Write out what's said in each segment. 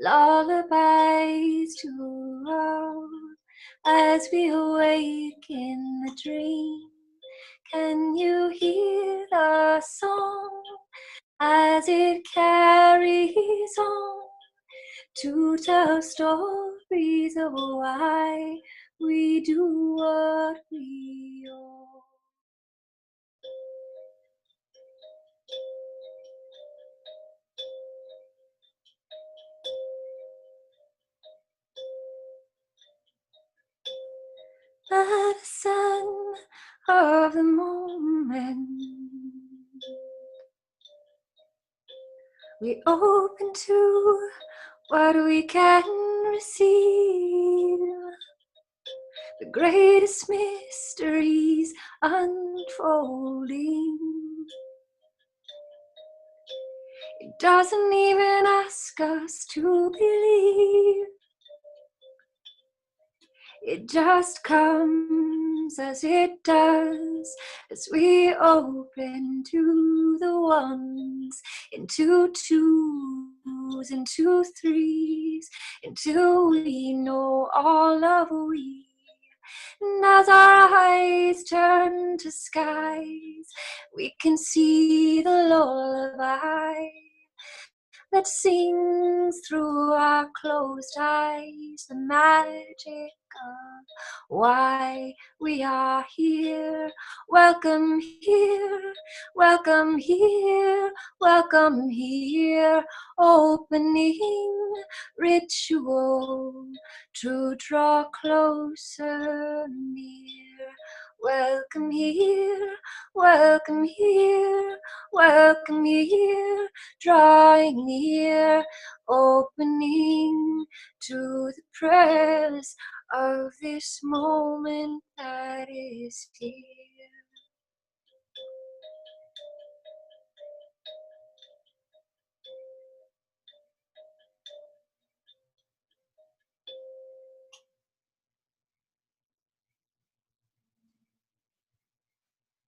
lullabies to us as we awake in the dream. Can you hear the song as it carries on to tell stories of why we do what we are? Medicine of the moment, we open to what we can receive. The greatest mysteries unfolding. It doesn't even ask us to believe. It just comes as it does, as we open to the ones, into twos, into threes, until we know all of we. And as our eyes turn to skies, we can see the lullaby that sings through our closed eyes, the magic of why we are here. Welcome here, welcome here, welcome here. Opening ritual to draw closer near. Welcome here, welcome here, welcome here, drawing near, opening to the prayers of this moment that is here.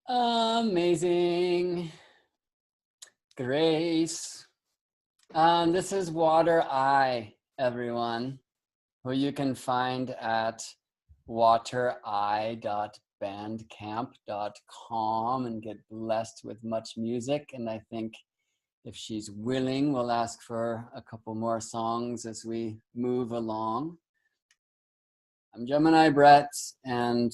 Amazing. Grace. This is Water Eye, everyone, who you can find at watereye.bandcamp.com and get blessed with much music. And I think if she's willing, we'll ask for a couple more songs as we move along. I'm Gemini Brett, and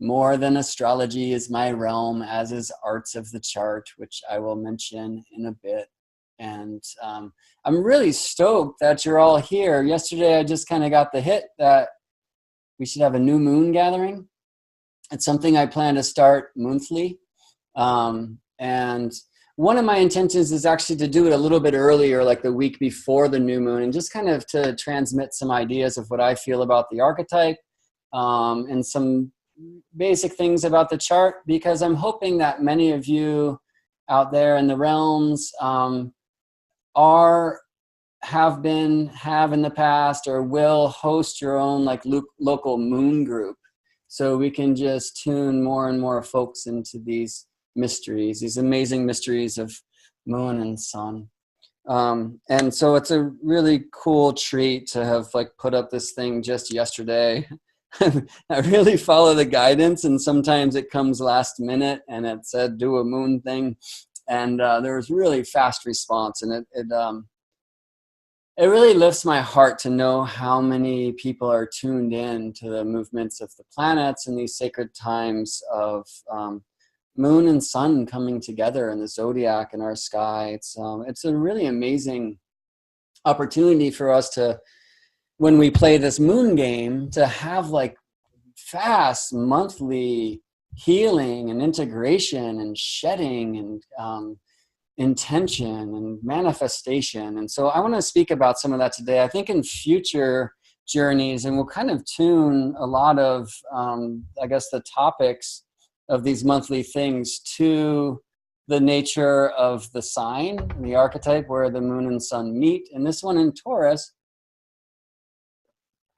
more than astrology is my realm, as is arts of the chart, which I will mention in a bit. And I'm really stoked that you're all here. Yesterday, I just kind of got the hit that we should have a new moon gathering. It's something I plan to start monthly. And one of my intentions is actually to do it a little bit earlier, like the week before the new moon, and just kind of to transmit some ideas of what I feel about the archetype and some basic things about the chart, because I'm hoping that many of you out there in the realms have in the past or will host your own like local moon group, so we can just tune more and more folks into these mysteries, these amazing mysteries of moon and sun. And so it's a really cool treat to have like put up this thing just yesterday. I really follow the guidance, and sometimes it comes last minute and it said do a moon thing, and there was really fast response, and it really lifts my heart to know how many people are tuned in to the movements of the planets and these sacred times of moon and sun coming together in the zodiac in our sky. It's a really amazing opportunity for us to, when we play this moon game, to have like fast monthly healing and integration and shedding and intention and manifestation. And so I want to speak about some of that today. I think in future journeys, and we'll kind of tune a lot of, I guess, the topics of these monthly things to the nature of the sign, the archetype where the moon and sun meet. And this one in Taurus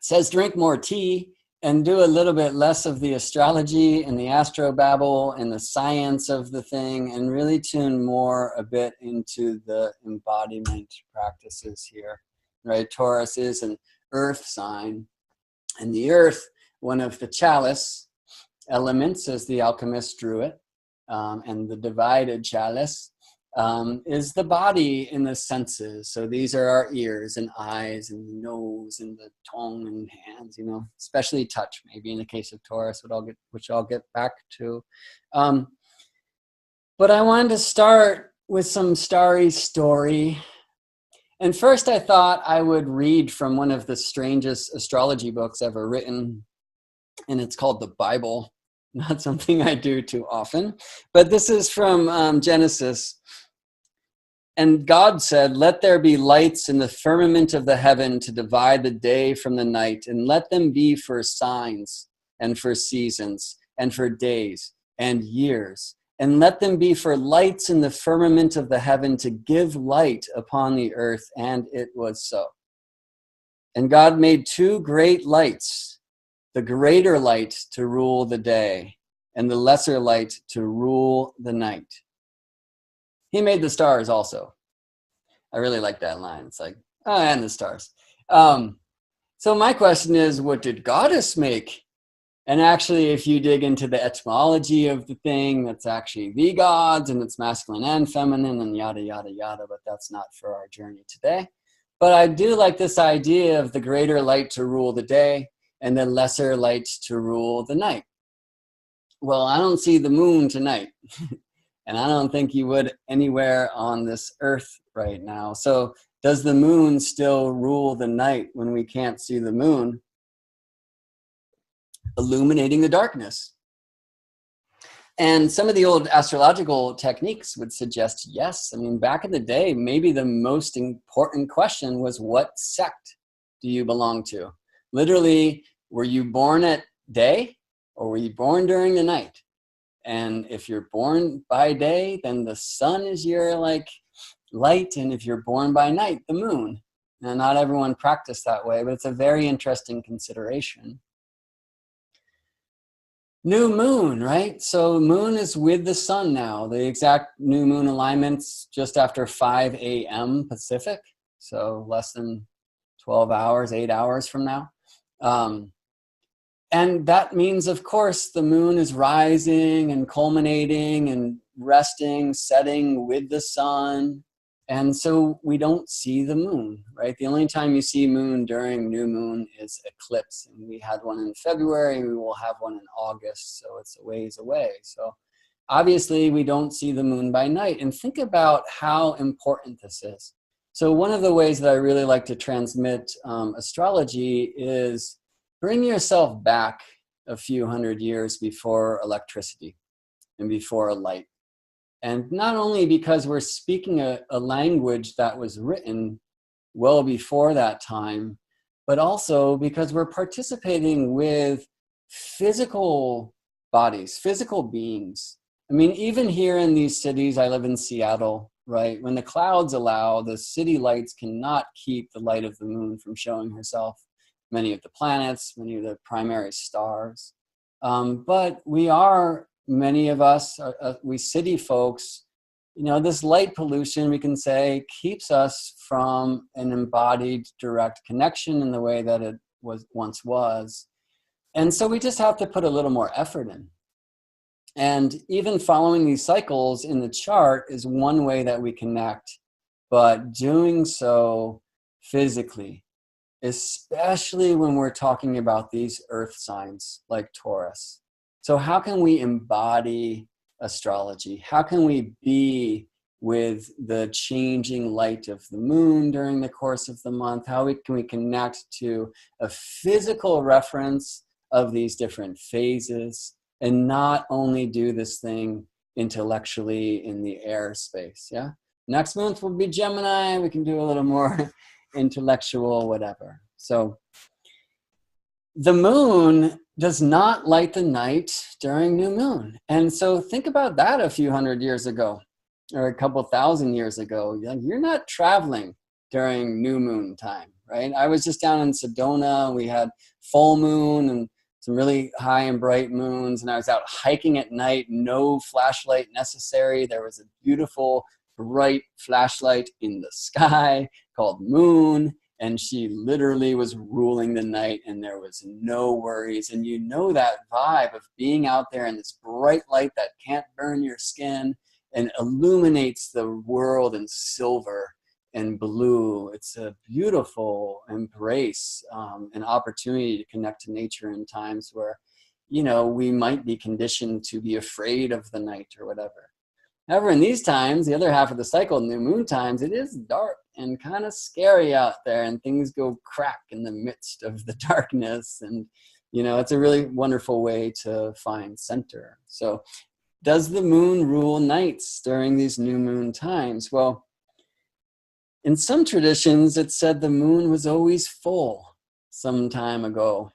says drink more tea and do a little bit less of the astrology and the astrobabble and the science of the thing, and really tune more a bit into the embodiment practices here. right? Taurus is an earth sign. And the earth, one of the chalice elements, as the alchemists drew it, and the divided chalice is the body in the senses. So these are our ears and eyes and the nose and the tongue and hands, you know, especially touch, maybe in the case of Taurus, which I'll get back to. But I wanted to start with some starry story. And first I thought I would read from one of the strangest astrology books ever written, and it's called the Bible. Not something I do too often, but this is from Genesis. And God said, "Let there be lights in the firmament of the heaven to divide the day from the night, and let them be for signs and for seasons and for days and years. And let them be for lights in the firmament of the heaven to give light upon the earth." And it was so. And God made two great lights, the greater light to rule the day, and the lesser light to rule the night. He made the stars also. I really like that line. It's like, oh, and the stars. So my question is, what did Goddess make? And actually, if you dig into the etymology of the thing, that's actually the gods, and it's masculine and feminine, and yada, yada, yada, but that's not for our journey today. But I do like this idea of the greater light to rule the day and the lesser light to rule the night. Well, I don't see the moon tonight. And I don't think you would anywhere on this earth right now. So does the moon still rule the night when we can't see the moon, illuminating the darkness? And some of the old astrological techniques would suggest yes. I mean, back in the day, maybe the most important question was, what sect do you belong to? Literally, were you born at day or were you born during the night? And if you're born by day, then the sun is your like light. And if you're born by night, the moon. Now, not everyone practiced that way, but it's a very interesting consideration. New moon, right? So moon is with the sun now. The exact new moon alignment's just after 5 a.m. Pacific. So less than 12 hours, 8 hours from now. And that means, of course, the moon is rising and culminating and resting, setting with the sun. And so we don't see the moon, right? The only time you see moon during new moon is eclipse. And we had one in February, we will have one in August. So it's a ways away. So obviously we don't see the moon by night. And think about how important this is. So one of the ways that I really like to transmit astrology is bring yourself back a few hundred years before electricity and before light. And not only because we're speaking a language that was written well before that time, but also because we're participating with physical bodies, physical beings. I mean, even here in these cities, I live in Seattle, right? When the clouds allow, the city lights cannot keep the light of the moon from showing herself. Many of the planets, many of the primary stars. But we are, many of us, we city folks, you know, this light pollution, we can say, keeps us from an embodied direct connection in the way that it once was. And so we just have to put a little more effort in. And even following these cycles in the chart is one way that we connect, but doing so physically, especially when we're talking about these earth signs like Taurus. So how can we embody astrology? How can we be with the changing light of the moon during the course of the month? How can we connect to a physical reference of these different phases and not only do this thing intellectually in the air space? Yeah. Next month will be Gemini. We can do a little more intellectual, whatever. So the moon does not light the night during new moon. And so think about that a few hundred years ago or a couple thousand years ago. You're not traveling during new moon time, right? I was just down in Sedona. We had full moon and some really high and bright moons. And I was out hiking at night, no flashlight necessary. There was a beautiful bright flashlight in the sky called Moon, and she literally was ruling the night, and there was no worries. And you know that vibe of being out there in this bright light that can't burn your skin and illuminates the world in silver and blue. It's a beautiful embrace, an opportunity to connect to nature in times where, you know, we might be conditioned to be afraid of the night or whatever. However, in these times, the other half of the cycle, new moon times, it is dark and kind of scary out there, and things go crack in the midst of the darkness. And, you know, it's a really wonderful way to find center. So does the moon rule nights during these new moon times? Well, in some traditions, it said the moon was always full some time ago.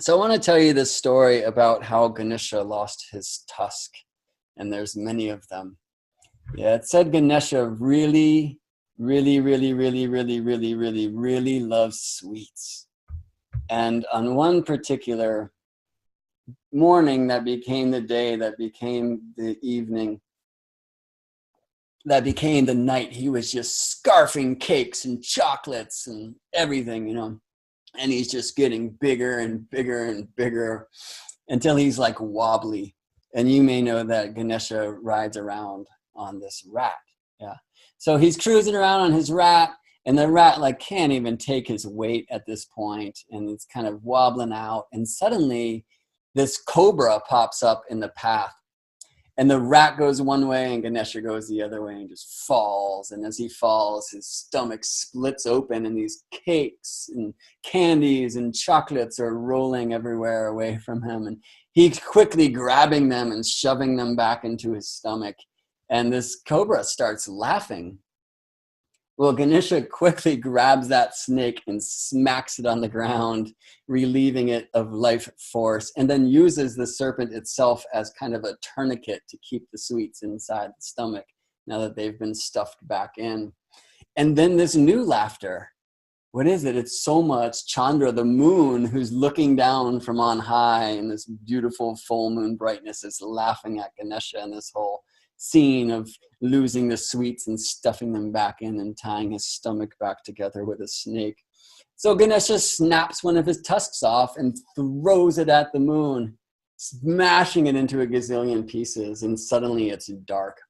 So I want to tell you this story about how Ganesha lost his tusk. And there's many of them. Yeah, it said Ganesha really loves sweets. And on one particular morning that became the day, that became the evening, that became the night, he was just scarfing cakes and chocolates and everything, you know. And he's just getting bigger and bigger and bigger until he's like wobbly. And you may know that Ganesha rides around on this rat. Yeah. So he's cruising around on his rat, and the rat like can't even take his weight at this point, and it's kind of wobbling out. And suddenly this cobra pops up in the path, and the rat goes one way and Ganesha goes the other way and just falls. And as he falls, his stomach splits open, and these cakes and candies and chocolates are rolling everywhere away from him. And he's quickly grabbing them and shoving them back into his stomach. And this cobra starts laughing. Well, Ganesha quickly grabs that snake and smacks it on the ground, relieving it of life force, and then uses the serpent itself as kind of a tourniquet to keep the sweets inside the stomach now that they've been stuffed back in. And then this new laughter. What is it? It's so much Chandra, the moon, who's looking down from on high in this beautiful full moon brightness, is laughing at Ganesha, and this whole scene of losing the sweets and stuffing them back in and tying his stomach back together with a snake. So Ganesha snaps one of his tusks off and throws it at the moon, smashing it into a gazillion pieces, and suddenly it's dark.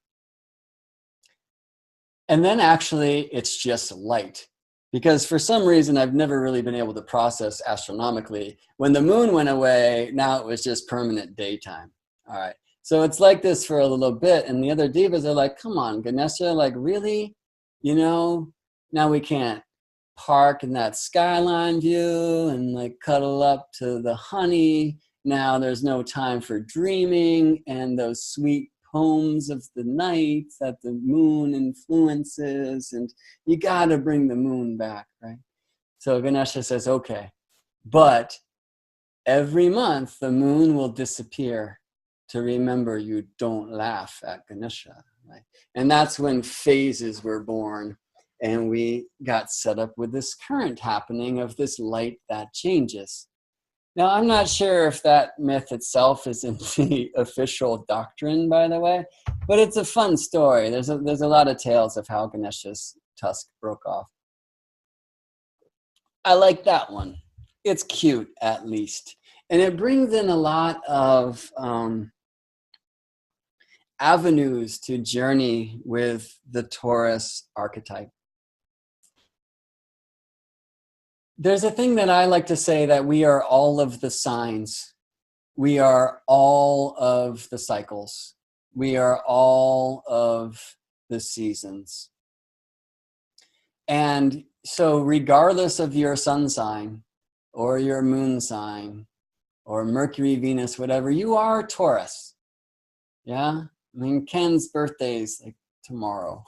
And then actually it's just light. Because for some reason, I've never really been able to process astronomically. When the moon went away, now it was just permanent daytime. All right. So it's like this for a little bit. And the other divas are like, come on, Ganesha, like, really? You know, now we can't park in that skyline view and like cuddle up to the honey. Now there's no time for dreaming and those sweet poems of the night that the moon influences, and you got to bring the moon back, right? So Ganesha says, okay, but every month the moon will disappear to remember you don't laugh at Ganesha, right? And that's when phases were born, and we got set up with this current happening of this light that changes. Now, I'm not sure if that myth itself is in the official doctrine, by the way, but it's a fun story. There's a lot of tales of how Ganesha's tusk broke off. I like that one. It's cute, at least. And it brings in a lot of avenues to journey with the Taurus archetype. There's a thing that I like to say, that we are all of the signs. We are all of the cycles. We are all of the seasons. And so regardless of your sun sign or your moon sign or Mercury, Venus, whatever, you are Taurus. Yeah? I mean, Ken's birthday's like tomorrow.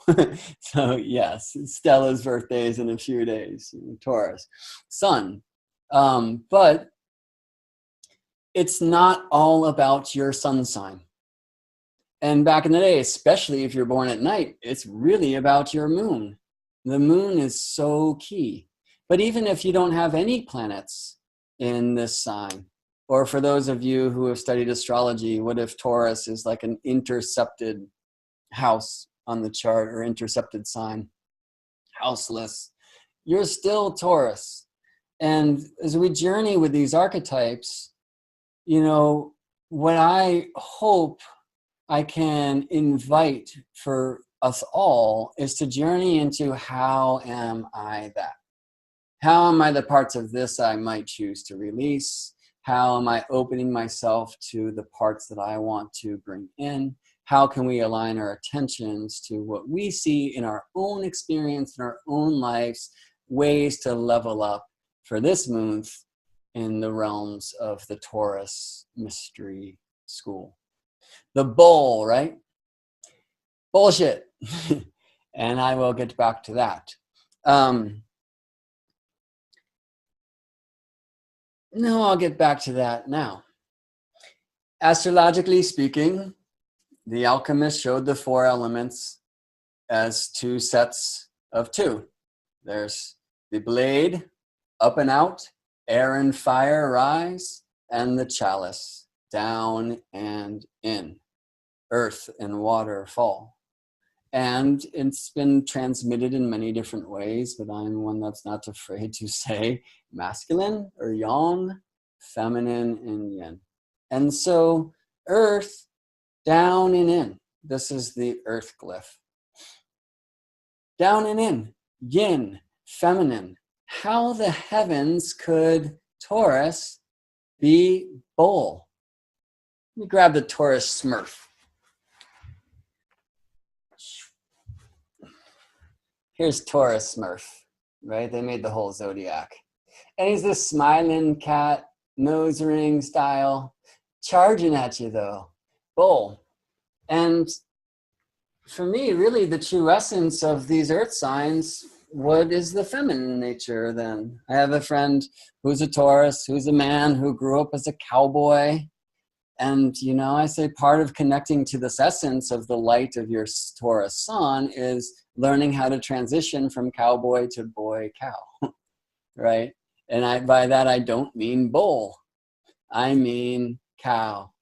So yes, Stella's birthday is in a few days, Taurus, Sun. But it's not all about your sun sign. And back in the day, especially if you're born at night, it's really about your moon. The moon is so key. But even if you don't have any planets in this sign, or for those of you who have studied astrology, what if Taurus is like an intercepted house on the chart, or intercepted sign, houseless? you're still Taurus. And as we journey with these archetypes, you know, what I hope I can invite for us all is to journey into, how am I that? How am I the parts of this I might choose to release? How am I opening myself to the parts that I want to bring in? How can we align our attentions to what we see in our own experience, in our own lives, ways to level up for this month in the realms of the Taurus mystery school? The bull, right? Bullshit. And I will get back to that. No, I'll get back to that now. Astrologically speaking, the alchemist showed the 4 elements as 2 sets of 2. There's the blade, up and out, air and fire rise, and the chalice, down and in, earth and water fall. And it's been transmitted in many different ways, but I'm one that's not afraid to say masculine or yang, feminine and yin. And so earth, down and in. This is the earth glyph. Down and in, yin, feminine. How the heavens could Taurus be bull? Let me grab the Taurus Smurf. Here's Taurus Smurf, right? They made the whole zodiac. And he's this smiling cat, nose ring style, charging at you though, bull. And for me, really the true essence of these earth signs, what is the feminine nature then? I have a friend who's a Taurus, who's a man who grew up as a cowboy. And, you know, I say part of connecting to this essence of the light of your Taurus sun is learning how to transition from cowboy to boy cow, right? And by that, I don't mean bull. I mean cow.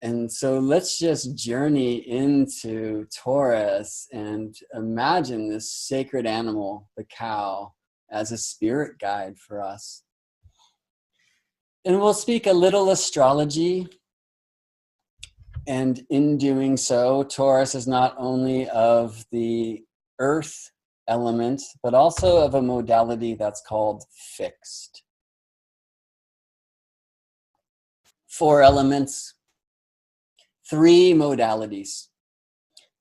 And so let's just journey into Taurus and imagine this sacred animal, the cow, as a spirit guide for us. And we'll speak a little astrology. And in doing so, Taurus is not only of the earth element, but also of a modality that's called fixed. 4 elements, 3 modalities,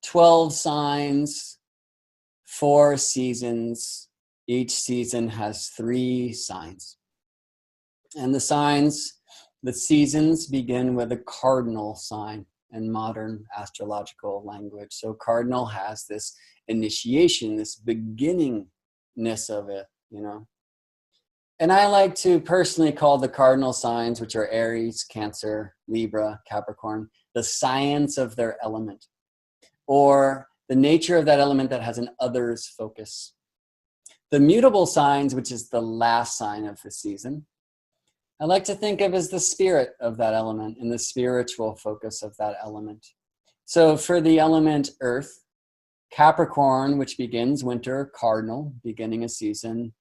12 signs, 4 seasons. Each season has 3 signs. And the signs, the seasons begin with a cardinal sign in modern astrological language. So cardinal has this initiation, this beginningness of it, you know. And I like to personally call the cardinal signs, which are Aries, Cancer, Libra, Capricorn, the science of their element, or the nature of that element that has an others focus. The mutable signs, which is the last sign of the season, I like to think of as the spirit of that element and the spiritual focus of that element. So for the element earth, Capricorn, which begins winter, cardinal, beginning a season,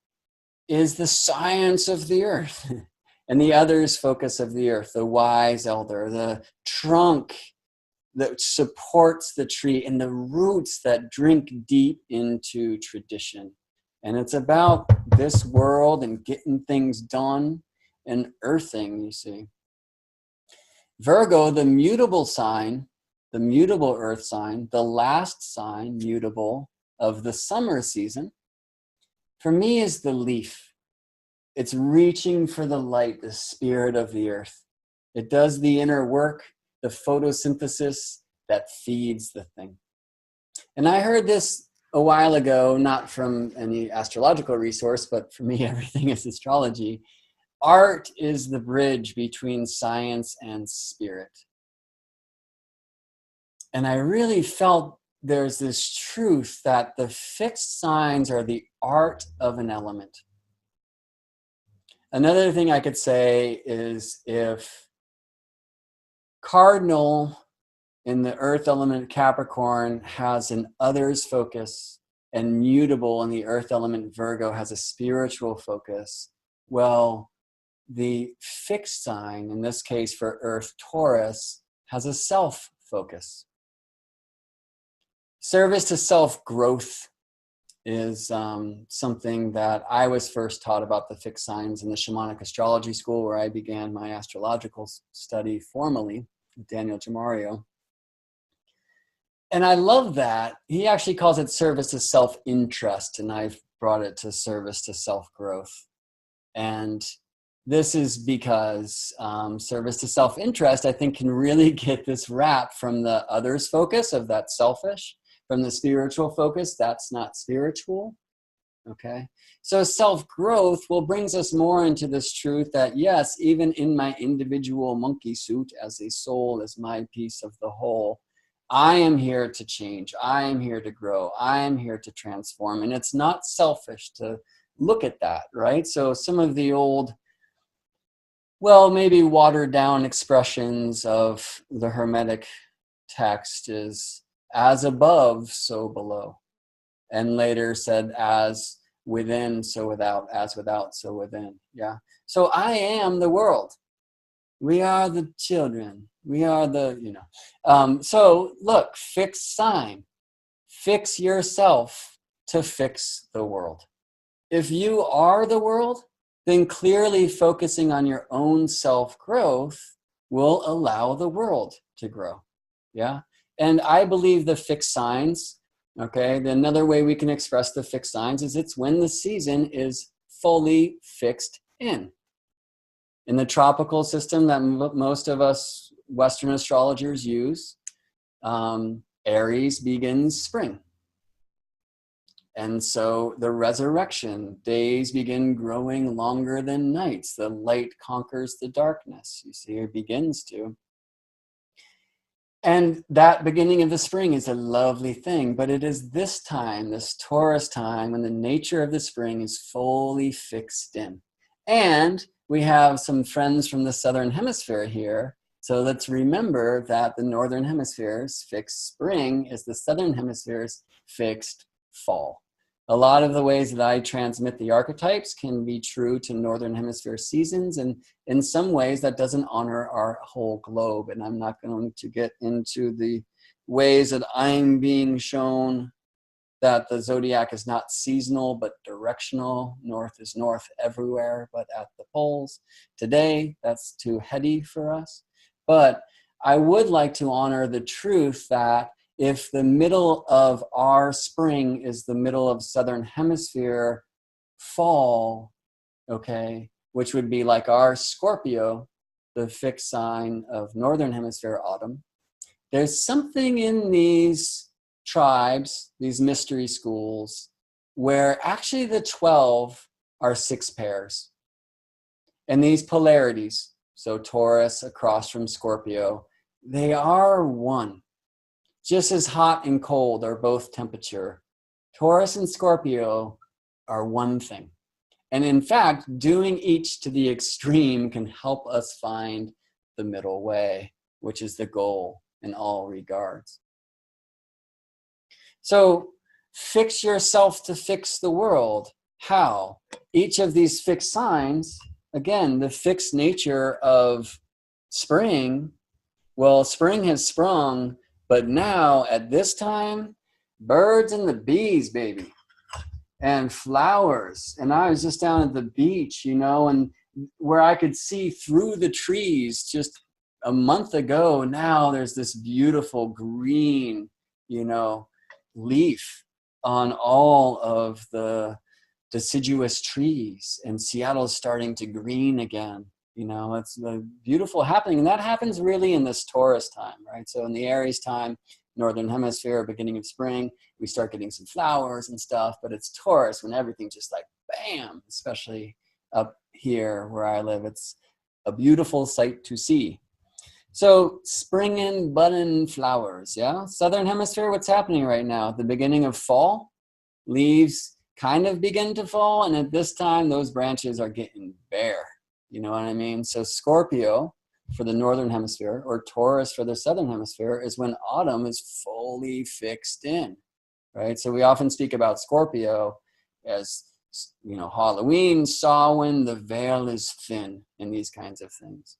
is the science of the earth. And the others focus of the earth, the wise elder, the trunk that supports the tree, and the roots that drink deep into tradition. And it's about this world and getting things done and earthing, you see. Virgo, the mutable sign, the mutable earth sign, the last sign, mutable, of the summer season, for me is the leaf. It's reaching for the light, the spirit of the earth. It does the inner work, the photosynthesis that feeds the thing. And I heard this a while ago, not from any astrological resource, but for me, everything is astrology. Art is the bridge between science and spirit. And I really felt there's this truth that the fixed signs are the art of an element. Another thing I could say is if cardinal in the earth element Capricorn has an others focus, and mutable, and the earth element Virgo has a spiritual focus. Well, the fixed sign, in this case for earth Taurus, has a self focus. Service to self growth is something that I was first taught about the fixed signs in the shamanic astrology school, where I began my astrological study formally with Daniel Gemario. And I love that. He actually calls it service to self-interest, and I've brought it to service to self-growth. And this is because service to self-interest, I think, can really get this rap from the others focus of that selfish, from the spiritual focus, that's not spiritual. Okay. So self-growth brings us more into this truth that, yes, even in my individual monkey suit as a soul, as my piece of the whole, I am here to change. I am here to grow. I am here to transform. And it's not selfish to look at that, right? So some of the old, well, maybe watered down expressions of the Hermetic text is as above, so below. And later said as within, so without, as without, so within. Yeah. So I am the world. We are the children. We are the, so look, fixed sign. Fix yourself to fix the world. If you are the world, then clearly focusing on your own self-growth will allow the world to grow. Yeah. And I believe the fixed signs, okay, another way we can express the fixed signs is it's when the season is fully fixed in. In the tropical system that most of us Western astrologers use, Aries begins spring. And so the resurrection, days begin growing longer than nights. The light conquers the darkness. You see, it begins to. And that beginning of the spring is a lovely thing, but it is this time, this Taurus time, when the nature of the spring is fully fixed in. And we have some friends from the Southern Hemisphere here. So let's remember that the Northern Hemisphere's fixed spring is the Southern Hemisphere's fixed fall. A lot of the ways that I transmit the archetypes can be true to Northern Hemisphere seasons, and in some ways that doesn't honor our whole globe. And I'm not going to get into the ways that I'm being shown that the zodiac is not seasonal but directional. North is north everywhere but at the poles. Today, that's too heady for us. But I would like to honor the truth that if the middle of our spring is the middle of Southern Hemisphere fall, okay, which would be like our Scorpio, the fixed sign of Northern Hemisphere autumn, there's something in these tribes, these mystery schools, where actually the 12 are 6 pairs. And these polarities, so Taurus across from Scorpio, they are one. Just as hot and cold are both temperature, Taurus and Scorpio are one thing. And in fact, doing each to the extreme can help us find the middle way, which is the goal in all regards. So fix yourself to fix the world. How? Each of these fixed signs, again, the fixed nature of spring, well, spring has sprung, but now at this time, birds and the bees, baby, and flowers. And I was just down at the beach, and where I could see through the trees just a month ago, now there's this beautiful green, leaf on all of the deciduous trees, and Seattle's starting to green again. It's a beautiful happening. And that happens really in this Taurus time, right? So in the Aries time, Northern Hemisphere, beginning of spring, we start getting some flowers and stuff, but it's Taurus when everything just like bam, especially up here where I live. It's a beautiful sight to see. So spring and budding flowers, yeah? Southern Hemisphere, what's happening right now? At the beginning of fall, leaves kind of begin to fall, and at this time, those branches are getting bare. You know what I mean? So Scorpio for the Northern Hemisphere, or Taurus for the Southern Hemisphere, is when autumn is fully fixed in, right? So we often speak about Scorpio as, Halloween, Samhain, the veil is thin, and these kinds of things.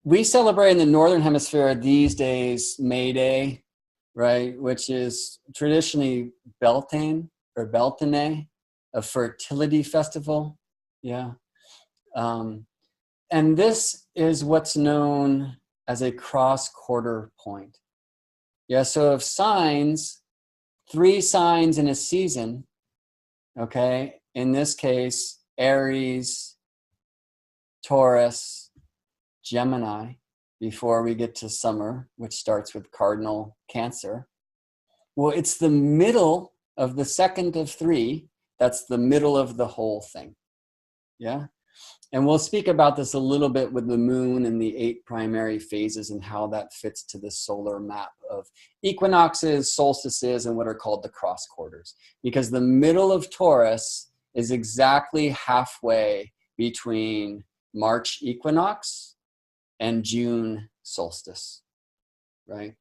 We celebrate in the Northern Hemisphere these days May Day, right? Which is traditionally Beltane or Beltane, a fertility festival. Yeah. And this is what's known as a cross-quarter point. Yeah, so if signs, 3 signs in a season, okay, in this case, Aries, Taurus, Gemini, before we get to summer, which starts with cardinal Cancer. Well, it's the middle of the second of 3. That's the middle of the whole thing. Yeah. And we'll speak about this a little bit with the moon and the 8 primary phases and how that fits to the solar map of equinoxes, solstices, and what are called the cross quarters. Because the middle of Taurus is exactly halfway between March equinox and June solstice, right?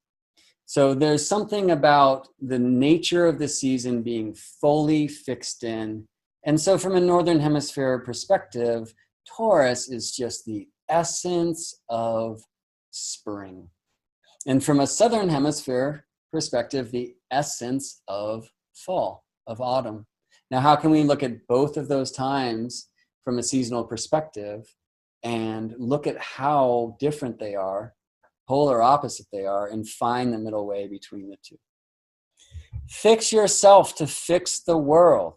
So there's something about the nature of the season being fully fixed in. And so from a Northern Hemisphere perspective, Taurus is just the essence of spring. And from a Southern Hemisphere perspective, the essence of fall, of autumn. Now, how can we look at both of those times from a seasonal perspective and look at how different they are, polar opposite they are, and find the middle way between the two? Fix yourself to fix the world.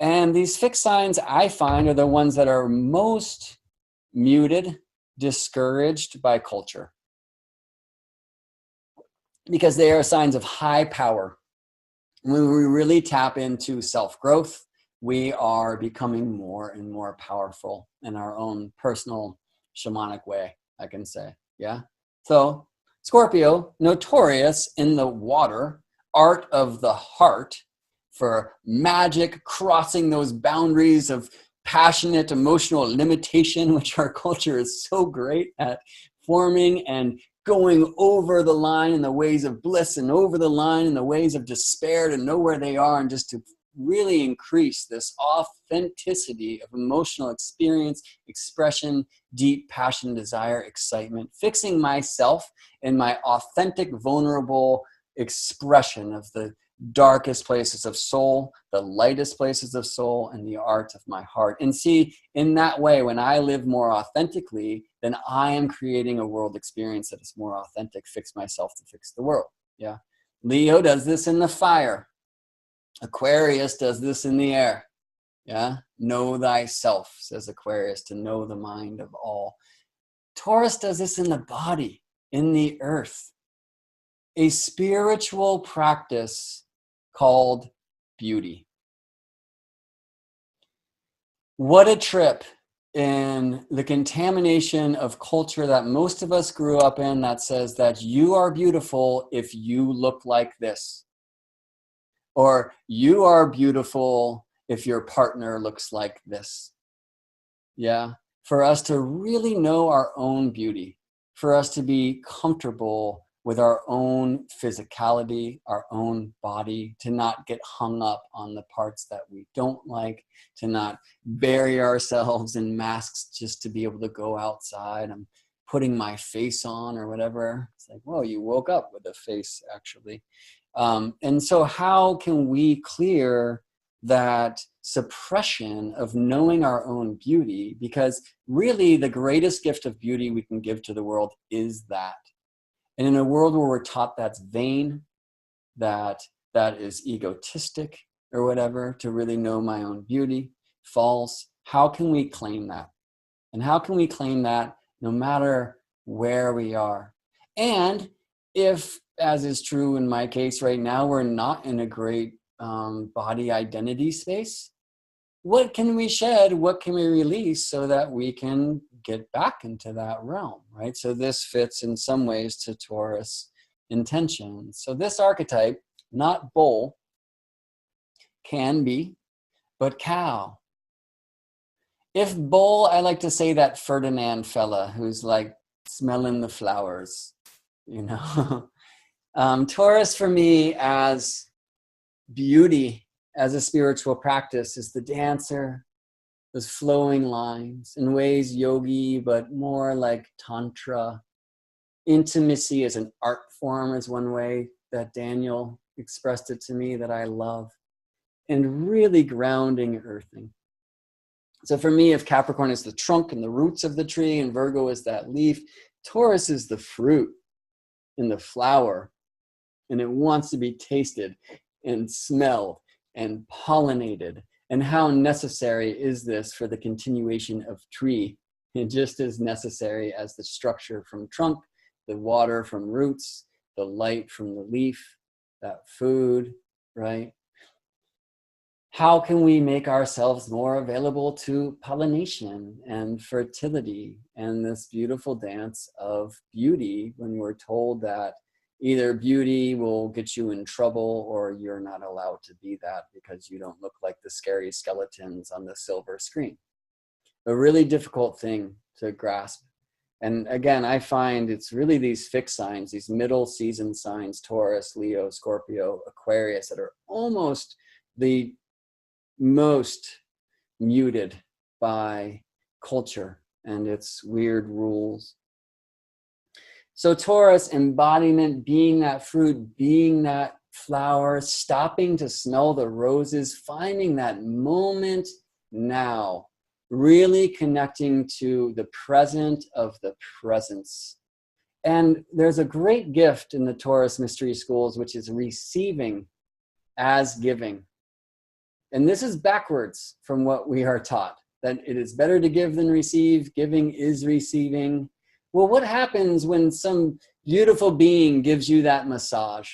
And these fixed signs, I find, are the ones that are most muted, discouraged by culture. Because they are signs of high power. When we really tap into self-growth, we are becoming more and more powerful in our own personal shamanic way, I can say. Yeah. So Scorpio, notorious in the water, art of the heart, for magic, crossing those boundaries of passionate emotional limitation, which our culture is so great at forming, and going over the line in the ways of bliss and over the line in the ways of despair to know where they are, and just to really increase this authenticity of emotional experience, expression, deep passion, desire, excitement, fixing myself in my authentic, vulnerable expression of the darkest places of soul, the lightest places of soul, and the art of my heart. And see, in that way, when I live more authentically, then I am creating a world experience that is more authentic. Fix myself to fix the world. Yeah. Leo does this in the fire. Aquarius does this in the air. Yeah. Know thyself, says Aquarius, to know the mind of all. Taurus does this in the body, in the earth. A spiritual practice called beauty. What a trip in the contamination of culture that most of us grew up in, that says that you are beautiful if you look like this. Or you are beautiful if your partner looks like this. Yeah. For us to really know our own beauty, for us to be comfortable with our own physicality, our own body, to not get hung up on the parts that we don't like, to not bury ourselves in masks just to be able to go outside. I'm putting my face on or whatever. It's like, whoa, you woke up with a face, actually. And so how can we clear that suppression of knowing our own beauty? Because really the greatest gift of beauty we can give to the world is that. And in a world where we're taught that's vain, that is egotistic or whatever, to really know my own beauty, false, how can we claim that? And how can we claim that no matter where we are? And if, as is true in my case right now, we're not in a great body identity space, what can we shed? What can we release so that we can get back into that realm, right? So this fits in some ways to Taurus intention. So this archetype, not bull, can be, but cow. If bull, I like to say that Ferdinand fella who's like smelling the flowers, you know. Taurus for me as beauty, as a spiritual practice, is the dancer, those flowing lines, in ways yogi, but more like tantra. Intimacy as an art form is one way that Daniel expressed it to me that I love. And really grounding, earthing. So for me, if Capricorn is the trunk and the roots of the tree and Virgo is that leaf, Taurus is the fruit and the flower. And it wants to be tasted and smelled and pollinated. And how necessary is this for the continuation of tree? And just as necessary as the structure from trunk, the water from roots, the light from the leaf, that food, right? How can we make ourselves more available to pollination and fertility and this beautiful dance of beauty when we're told that either beauty will get you in trouble or you're not allowed to be that because you don't look like the scary skeletons on the silver screen? A really difficult thing to grasp. And again, I find it's really these fixed signs, these middle season signs, Taurus, Leo, Scorpio, Aquarius, that are almost the most muted by culture and its weird rules. So Taurus, embodiment, being that fruit, being that flower, stopping to smell the roses, finding that moment now, really connecting to the present of the presence. And there's a great gift in the Taurus mystery schools, which is receiving as giving. And this is backwards from what we are taught, that it is better to give than receive. Giving is receiving. Well, what happens when some beautiful being gives you that massage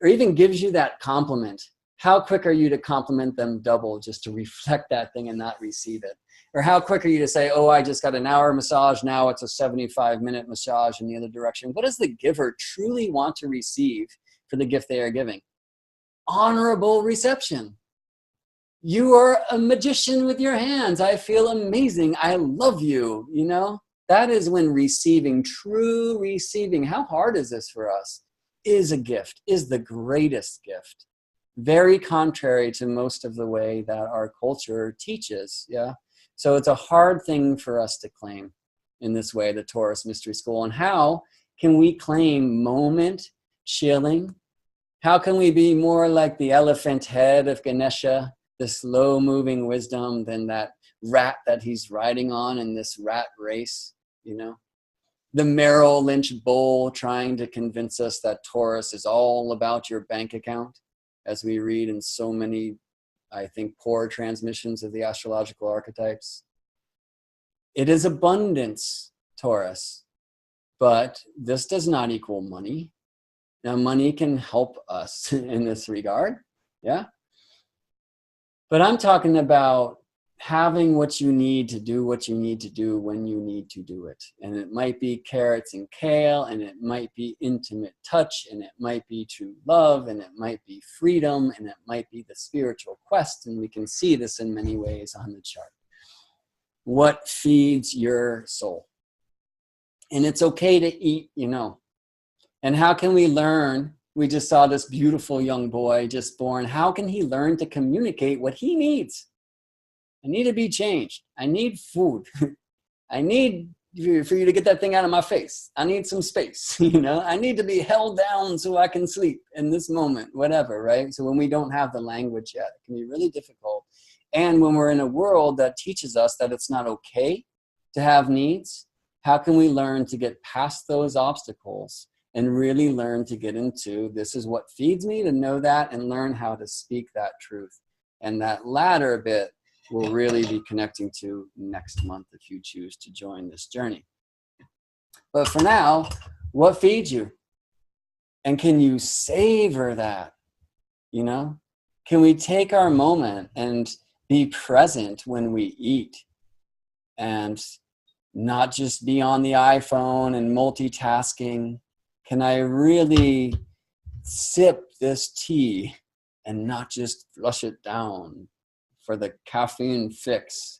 or even gives you that compliment? How quick are you to compliment them double just to reflect that thing and not receive it? Or how quick are you to say, oh, I just got an hour massage, now it's a 75-minute massage in the other direction? What does the giver truly want to receive for the gift they are giving? Honorable reception. You are a magician with your hands. I feel amazing. I love you. You know, that is when receiving, true receiving, how hard is this for us? Is a gift, is the greatest gift. Very contrary to most of the way that our culture teaches. Yeah. So it's a hard thing for us to claim in this way, the Taurus Mystery School. And how can we claim moment, chilling? How can we be more like the elephant head of Ganesha, the slow-moving wisdom, than that rat that he's riding on in this rat race, you know? The Merrill Lynch bull trying to convince us that Taurus is all about your bank account, as we read in so many, I think, poor transmissions of the astrological archetypes. It is abundance, Taurus, but this does not equal money. Now, money can help us in this regard, yeah? But I'm talking about having what you need to do what you need to do when you need to do it. And it might be carrots and kale, and it might be intimate touch, and it might be true love, and it might be freedom, and it might be the spiritual quest. And we can see this in many ways on the chart. What feeds your soul? And it's okay to eat, you know. And how can we learn? We just saw this beautiful young boy just born. How can he learn to communicate what he needs? I need to be changed. I need food. I need for you to get that thing out of my face. I need some space, you know. I need to be held down so I can sleep in this moment, whatever, right? So when we don't have the language yet, it can be really difficult. And when we're in a world that teaches us that it's not okay to have needs, how can we learn to get past those obstacles and really learn to get into this is what feeds me, to know that and learn how to speak that truth? And that latter bit we'll really be connecting to next month if you choose to join this journey. But for now, what feeds you? And can you savor that? You know, can we take our moment and be present when we eat and not just be on the iPhone and multitasking? Can I really sip this tea and not just flush it down for the caffeine fix?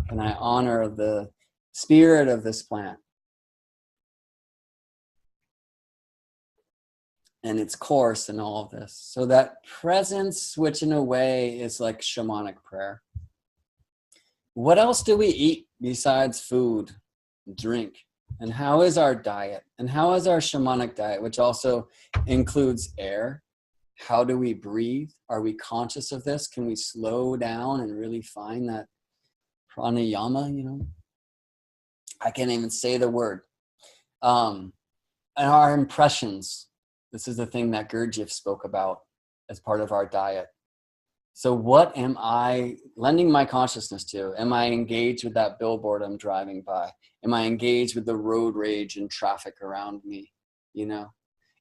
Can I honor the spirit of this plant? and its course and all of this. So that presence, which in a way is like shamanic prayer. What else do we eat besides food, drink? And how is our diet? And how is our shamanic diet, which also includes air? How do we breathe? Are we conscious of this? Can we slow down and really find that pranayama, you know? I can't even say the word. And our impressions. This is the thing that Gurdjieff spoke about as part of our diet. So what am I lending my consciousness to? Am I engaged with that billboard I'm driving by? Am I engaged with the road rage and traffic around me? You know,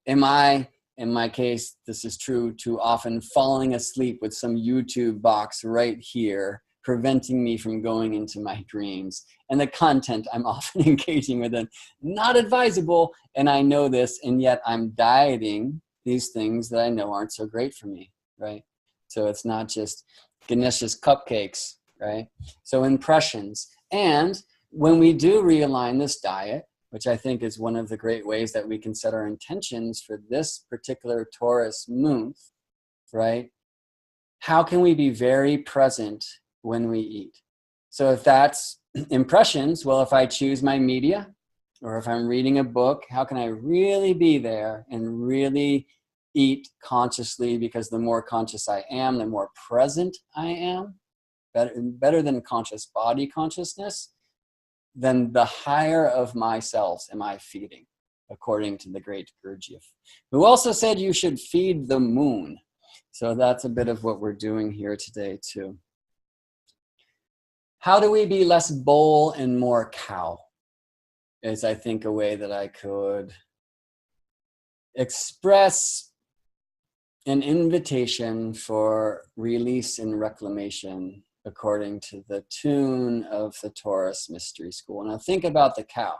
am I, in my case, this is true too often, falling asleep with some YouTube box right here, preventing me from going into my dreams? And the content I'm often engaging with is not advisable, and I know this, and yet I'm dieting these things that I know aren't so great for me, right? So it's not just Ganesha's cupcakes, right? So impressions. And when we do realign this diet, which I think is one of the great ways that we can set our intentions for this particular Taurus Moonth, right? How can we be very present when we eat? So if that's impressions, well, if I choose my media or if I'm reading a book, how can I really be there and really eat consciously? Because the more conscious I am, the more present I am, better than conscious body consciousness, then the higher of my selves am I feeding, according to the great Gurdjieff, who also said you should feed the moon. So that's a bit of what we're doing here today too. How do we be less bull and more cow? Is, I think, a way that I could express an invitation for release and reclamation according to the tune of the Taurus Mystery School. Now think about the cow.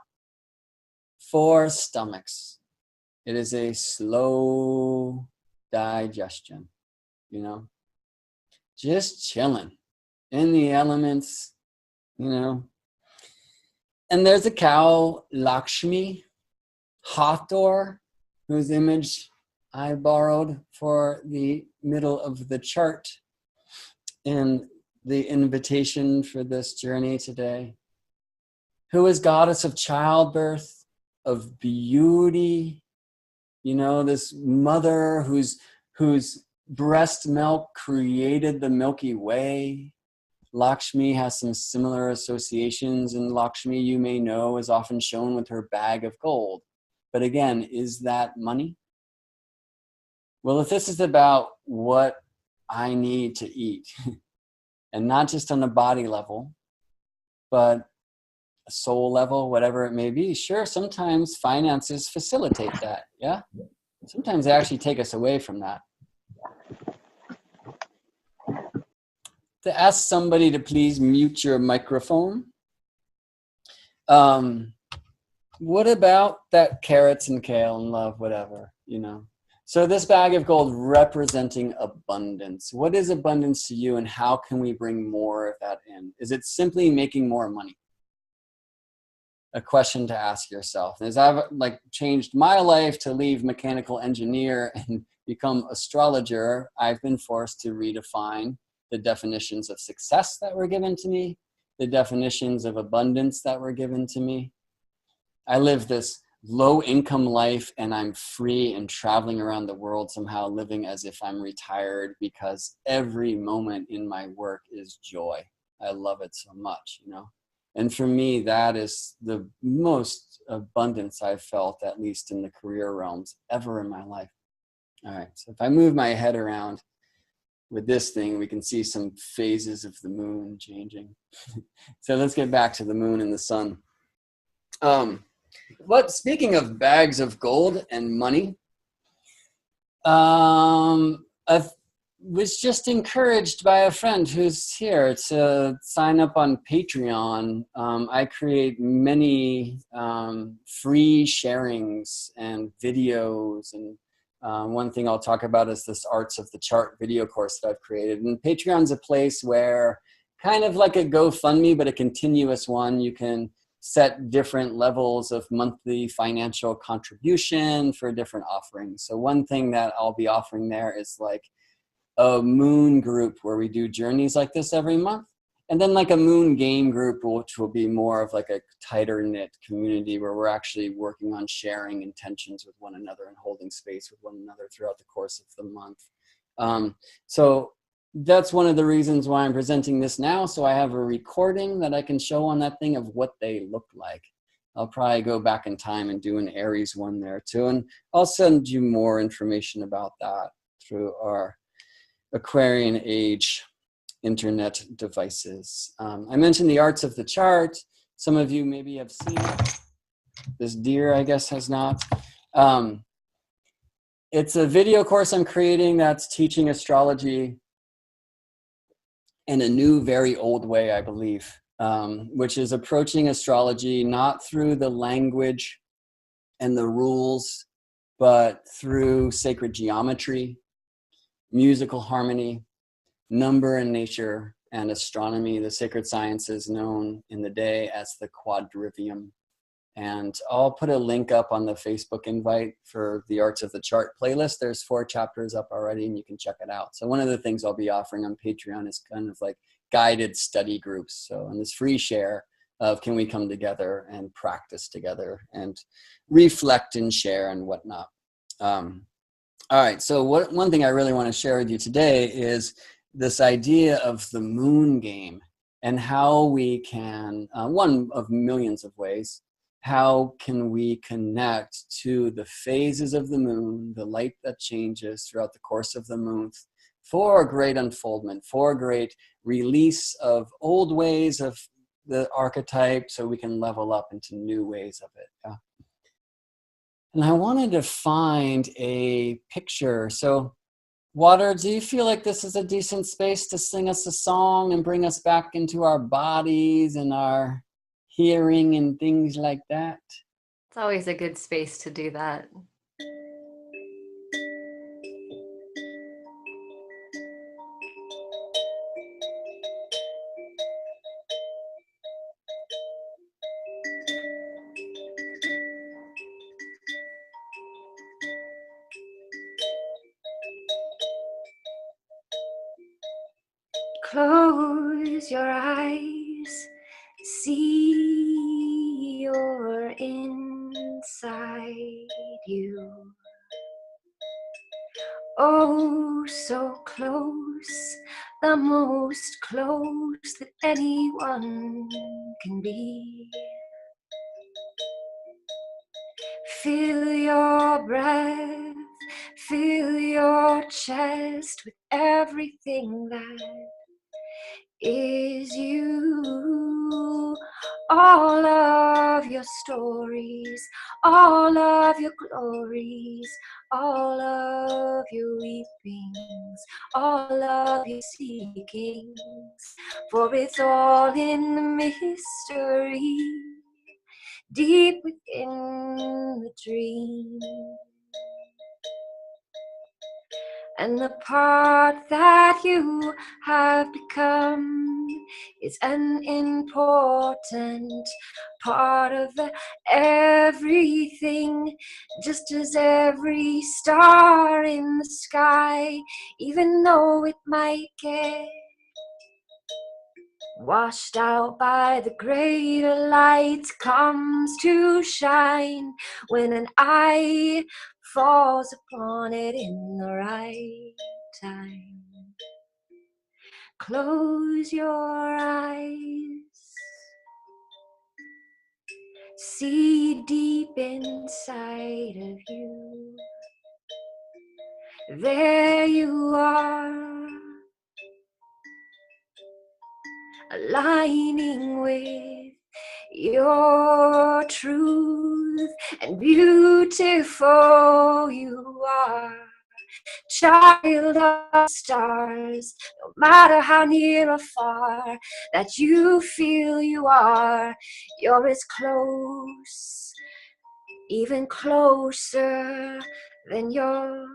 4 stomachs. It is a slow digestion, you know, just chilling in the elements, you know. And there's a cow, Lakshmi, Hathor, whose image I borrowed for the middle of the chart in the invitation for this journey today, who is goddess of childbirth, of beauty, you know, this mother whose breast milk created the Milky Way. Lakshmi has some similar associations, and Lakshmi, you may know, is often shown with her bag of gold. But again, is that money? Well, if this is about what I need to eat, and not just on a body level, but a soul level, whatever it may be, sure, sometimes finances facilitate that, yeah? Sometimes they actually take us away from that. To ask somebody to please mute your microphone. What about that carrots and kale and love, whatever, you know? So this bag of gold representing abundance. What is abundance to you, and how can we bring more of that in? Is it simply making more money? A question to ask yourself. As I've changed my life to leave mechanical engineer and become astrologer, I've been forced to redefine the definitions of success that were given to me, the definitions of abundance that were given to me. I live this low income life and I'm free and traveling around the world, somehow living as if I'm retired, because every moment in my work is joy. I love it so much, you know? And for me, that is the most abundance I've felt, at least in the career realms, ever in my life. All right, so if I move my head around with this thing, we can see some phases of the moon changing. So let's get back to the moon and the sun. But speaking of bags of gold and money, I was just encouraged by a friend who's here to sign up on Patreon. I create many free sharings and videos, and one thing I'll talk about is this Arts of the Chart video course that I've created. And Patreon's a place where, kind of like a GoFundMe, but a continuous one, you can set different levels of monthly financial contribution for different offerings. So one thing that I'll be offering there is like a moon group where we do journeys like this every month. And then like a moon game group, which will be more of like a tighter knit community where we're actually working on sharing intentions with one another and holding space with one another throughout the course of the month. So that's one of the reasons why I'm presenting this now. So I have a recording that I can show on that thing of what they look like. I'll probably go back in time and do an Aries one there too. And I'll send you more information about that through our Aquarian age internet devices. I mentioned the arts of the chart. Some of you maybe have seen it. This deer, I guess, has not. It's a video course I'm creating that's teaching astrology in a new, very old way, I believe, which is approaching astrology not through the language and the rules, but through sacred geometry, musical harmony, number and nature, and astronomy, the sacred sciences known in the day as the quadrivium. And I'll put a link up on the Facebook invite for the Arts of the Chart playlist. There's 4 chapters up already and you can check it out. So one of the things I'll be offering on Patreon is kind of like guided study groups. So in this free share of can we come together and practice together and reflect and share and whatnot. All right, so one thing I really want to share with you today is this idea of the moon game and how we can, one of millions of ways, how can we connect to the phases of the moon, the light that changes throughout the course of the month for a great unfoldment, for a great release of old ways of the archetype so we can level up into new ways of it. Yeah. And I wanted to find a picture. So Water, do you feel like this is a decent space to sing us a song and bring us back into our bodies and our hearing and things like that? It's always a good space to do that. Close your eyes, see you're inside you. Oh, so close, the most close that anyone can be. Feel your breath, fill your chest with everything that is you. All of your stories, all of your glories, all of your weepings, all of your seekings, for it's all in the mystery, deep within the dream. And the part that you have become is an important part of everything, just as every star in the sky, even though it might get washed out by the greater light, comes to shine when an eye falls upon it in the right time. Close your eyes, see deep inside of you. There you are, aligning with your truth, and beautiful you are, child of stars. No matter how near or far that you feel you are, you're as close, even closer than your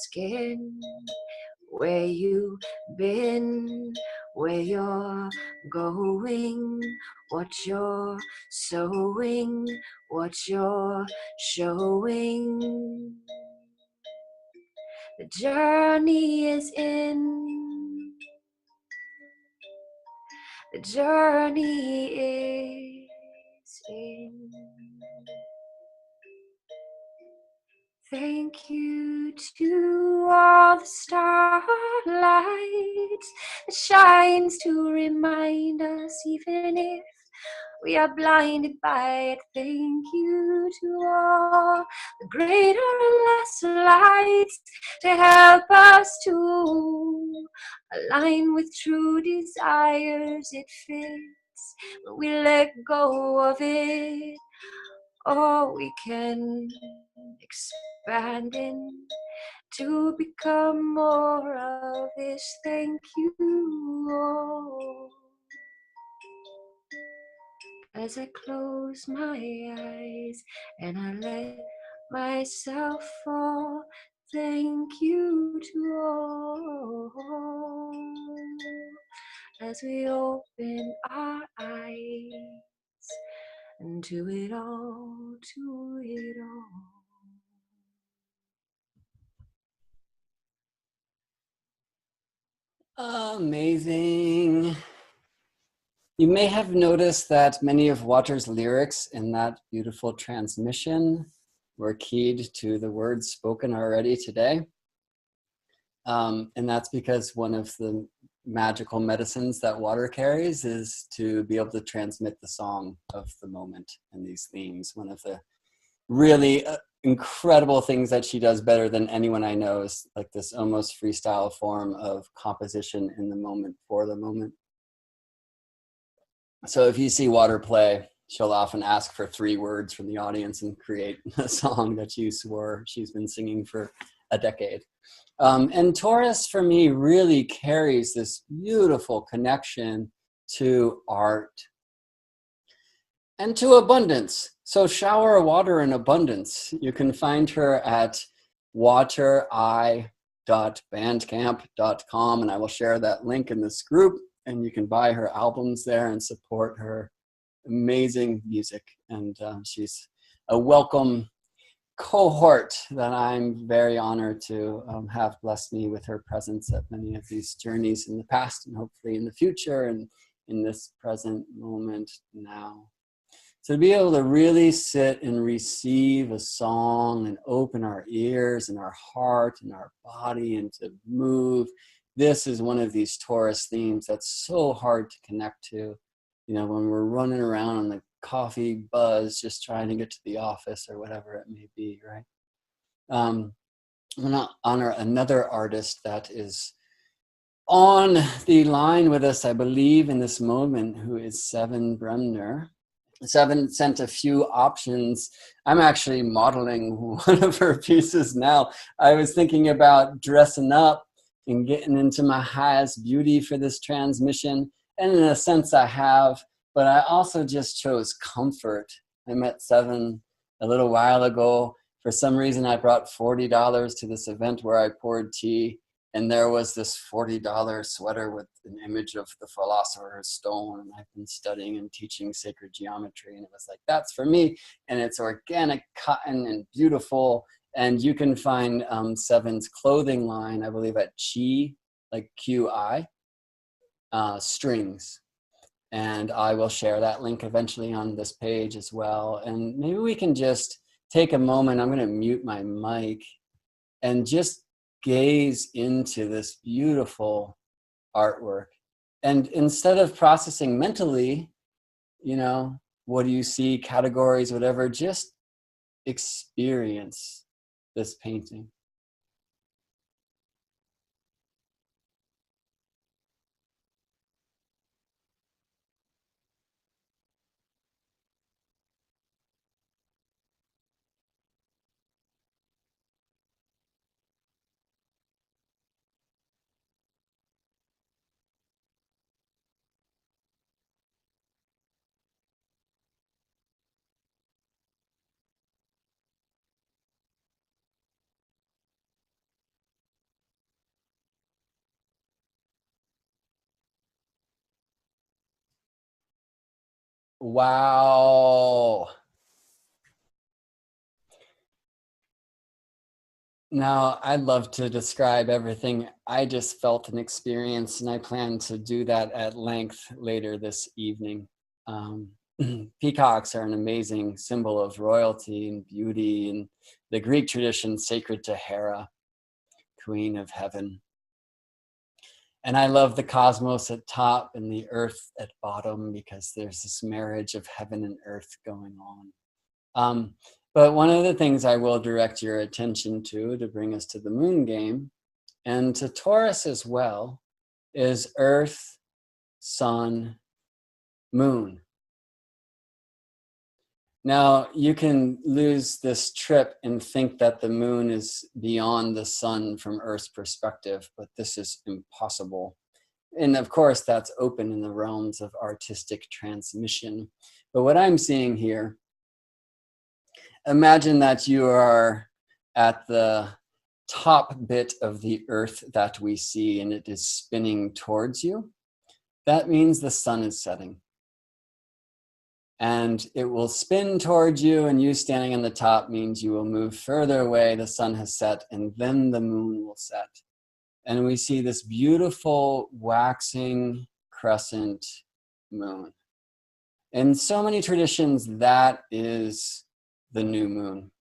skin. Where you've been, where you're going, what you're sowing, what you're showing. The journey is in, the journey is in. Thank you to all the starlight that shines to remind us, even if we are blinded by it. Thank you to all the greater and lesser lights to help us to align with true desires. It fits when we let go of it. Oh, we can expand in to become more of this. Thank you. Oh. As I close my eyes and I let myself fall, thank you to all. As we open our eyes and to it all, to it all. Amazing. You may have noticed that many of Water's lyrics in that beautiful transmission were keyed to the words spoken already today. And that's because one of the magical medicines that water carries is to be able to transmit the song of the moment and these themes. One of the really incredible things that she does better than anyone I know is like this almost freestyle form of composition in the moment for the moment. So if you see Water play, she'll often ask for 3 words from the audience and create a song that you swore she's been singing for a decade. And Taurus, for me, really carries this beautiful connection to art and to abundance. So shower water in abundance. You can find her at waterai.bandcamp.com, and I will share that link in this group, and you can buy her albums there and support her amazing music. And she's a welcome cohort that I'm very honored to have blessed me with her presence at many of these journeys in the past and hopefully in the future and in this present moment now. So to be able to really sit and receive a song and open our ears and our heart and our body and to move, this is one of these Taurus themes that's so hard to connect to. You know, when we're running around on the coffee buzz, just trying to get to the office or whatever it may be, right? I'm gonna honor another artist that is on the line with us, I believe, in this moment, who is Severn Bremner. Severn sent a few options. I'm actually modeling one of her pieces now. I was thinking about dressing up and getting into my highest beauty for this transmission. And in a sense I have, but I also just chose comfort. I met Severn a little while ago. For some reason, I brought $40 to this event where I poured tea, and there was this $40 sweater with an image of the Philosopher's Stone. And I've been studying and teaching sacred geometry, and it was like, that's for me. And it's organic cotton and beautiful. And you can find Severn's clothing line, I believe, at Chi, like QI, strings. And I will share that link eventually on this page as well. And maybe we can just take a moment. I'm going to mute my mic and just gaze into this beautiful artwork. And instead of processing mentally, you know, what do you see, categories, whatever, just experience this painting. Wow. Now, I'd love to describe everything I just felt and experienced, and I plan to do that at length later this evening. Peacocks are an amazing symbol of royalty and beauty, and the Greek tradition sacred to Hera, Queen of Heaven. And I love the cosmos at top and the earth at bottom, because there's this marriage of heaven and earth going on. But one of the things I will direct your attention to bring us to the moon game, and to Taurus as well, is earth, sun, moon. Now, you can lose this trip and think that the moon is beyond the sun from Earth's perspective, but this is impossible. And of course, that's open in the realms of artistic transmission. But what I'm seeing here, imagine that you are at the top bit of the Earth that we see, and it is spinning towards you. That means the sun is setting. And it will spin towards you, and you standing on the top means you will move further away. The sun has set, and then the moon will set. And we see this beautiful waxing crescent moon. In so many traditions, that is the new moon.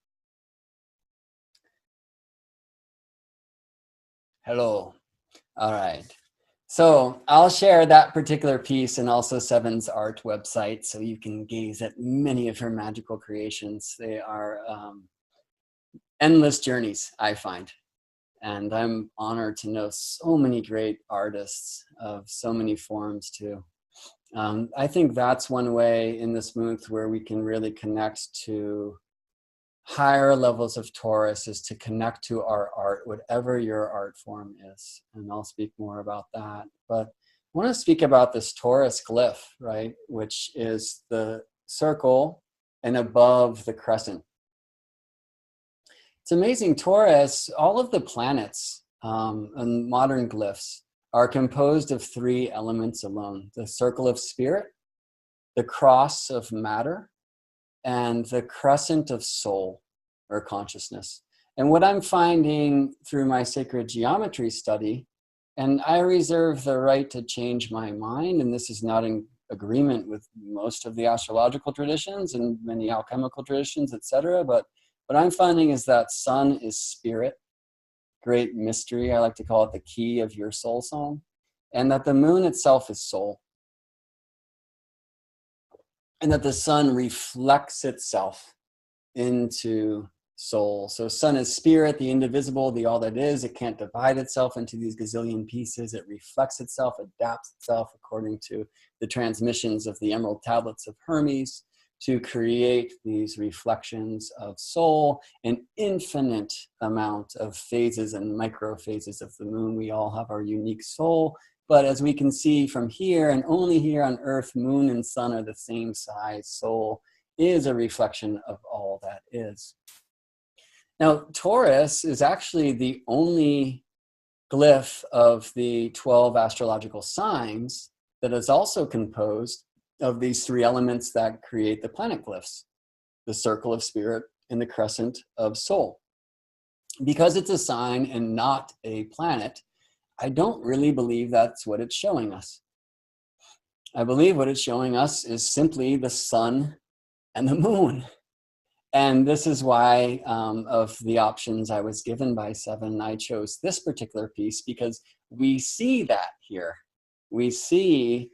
Hello. All right. So I'll share that particular piece and also Severn's art website, so you can gaze at many of her magical creations. They are endless journeys, I find. And I'm honored to know so many great artists of so many forms too. I think that's one way in this month where we can really connect to higher levels of Taurus, is to connect to our art, whatever your art form is. And I'll speak more about that. But I want to speak about this Taurus glyph, right? Which is the circle and above the crescent. It's amazing. Taurus, all of the planets and modern glyphs are composed of 3 elements alone: the circle of spirit, the cross of matter, and the crescent of soul or consciousness. And what I'm finding through my sacred geometry study, and I reserve the right to change my mind, and this is not in agreement with most of the astrological traditions and many alchemical traditions, etc. But what I'm finding is that sun is spirit, great mystery. I like to call it the key of your soul song. And that the moon itself is soul. And that the sun reflects itself into soul. So sun is spirit, the indivisible, the all that is. It can't divide itself into these gazillion pieces. It reflects itself, adapts itself according to the transmissions of the emerald tablets of Hermes to create these reflections of soul, an infinite amount of phases and micro phases of the moon. We all have our unique soul. But as we can see from here, and only here on Earth, moon and sun are the same size. Soul is a reflection of all that is. Now, Taurus is actually the only glyph of the 12 astrological signs that is also composed of these 3 elements that create the planet glyphs: the circle of spirit and the crescent of soul. Because it's a sign and not a planet, I don't really believe that's what it's showing us. I believe what it's showing us is simply the sun and the moon. And this is why of the options I was given by Severn, I chose this particular piece, because we see that here. We see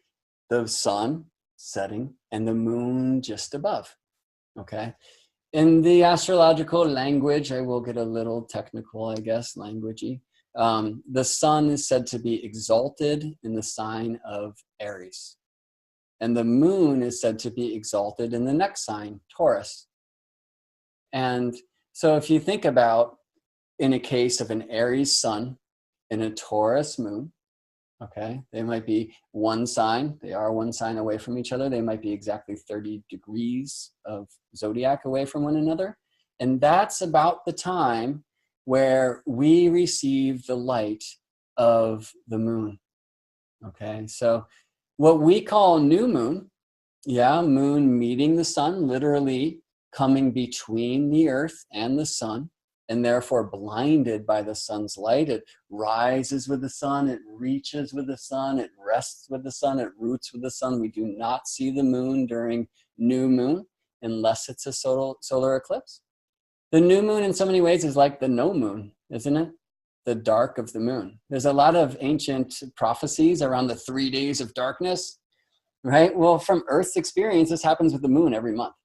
the sun setting and the moon just above, okay? In the astrological language, I will get a little technical, I guess, languagey. The sun is said to be exalted in the sign of Aries. And the moon is said to be exalted in the next sign, Taurus. And so if you think about, in a case of an Aries sun and a Taurus moon, okay, they might be one sign. They are one sign away from each other. They might be exactly 30 degrees of zodiac away from one another. And that's about the time where we receive the light of the moon. Okay, so what we call new moon Yeah, moon meeting the sun, literally coming between the earth and the sun, and therefore blinded by the sun's light. It rises with the sun, it reaches with the sun, it rests with the sun, it roots with the sun. We do not see the moon during new moon unless it's a solar eclipse. The new moon in so many ways is like the no moon, isn't it? The dark of the moon. There's a lot of ancient prophecies around the 3 days of darkness, right? Well, from Earth's experience, this happens with the moon every month.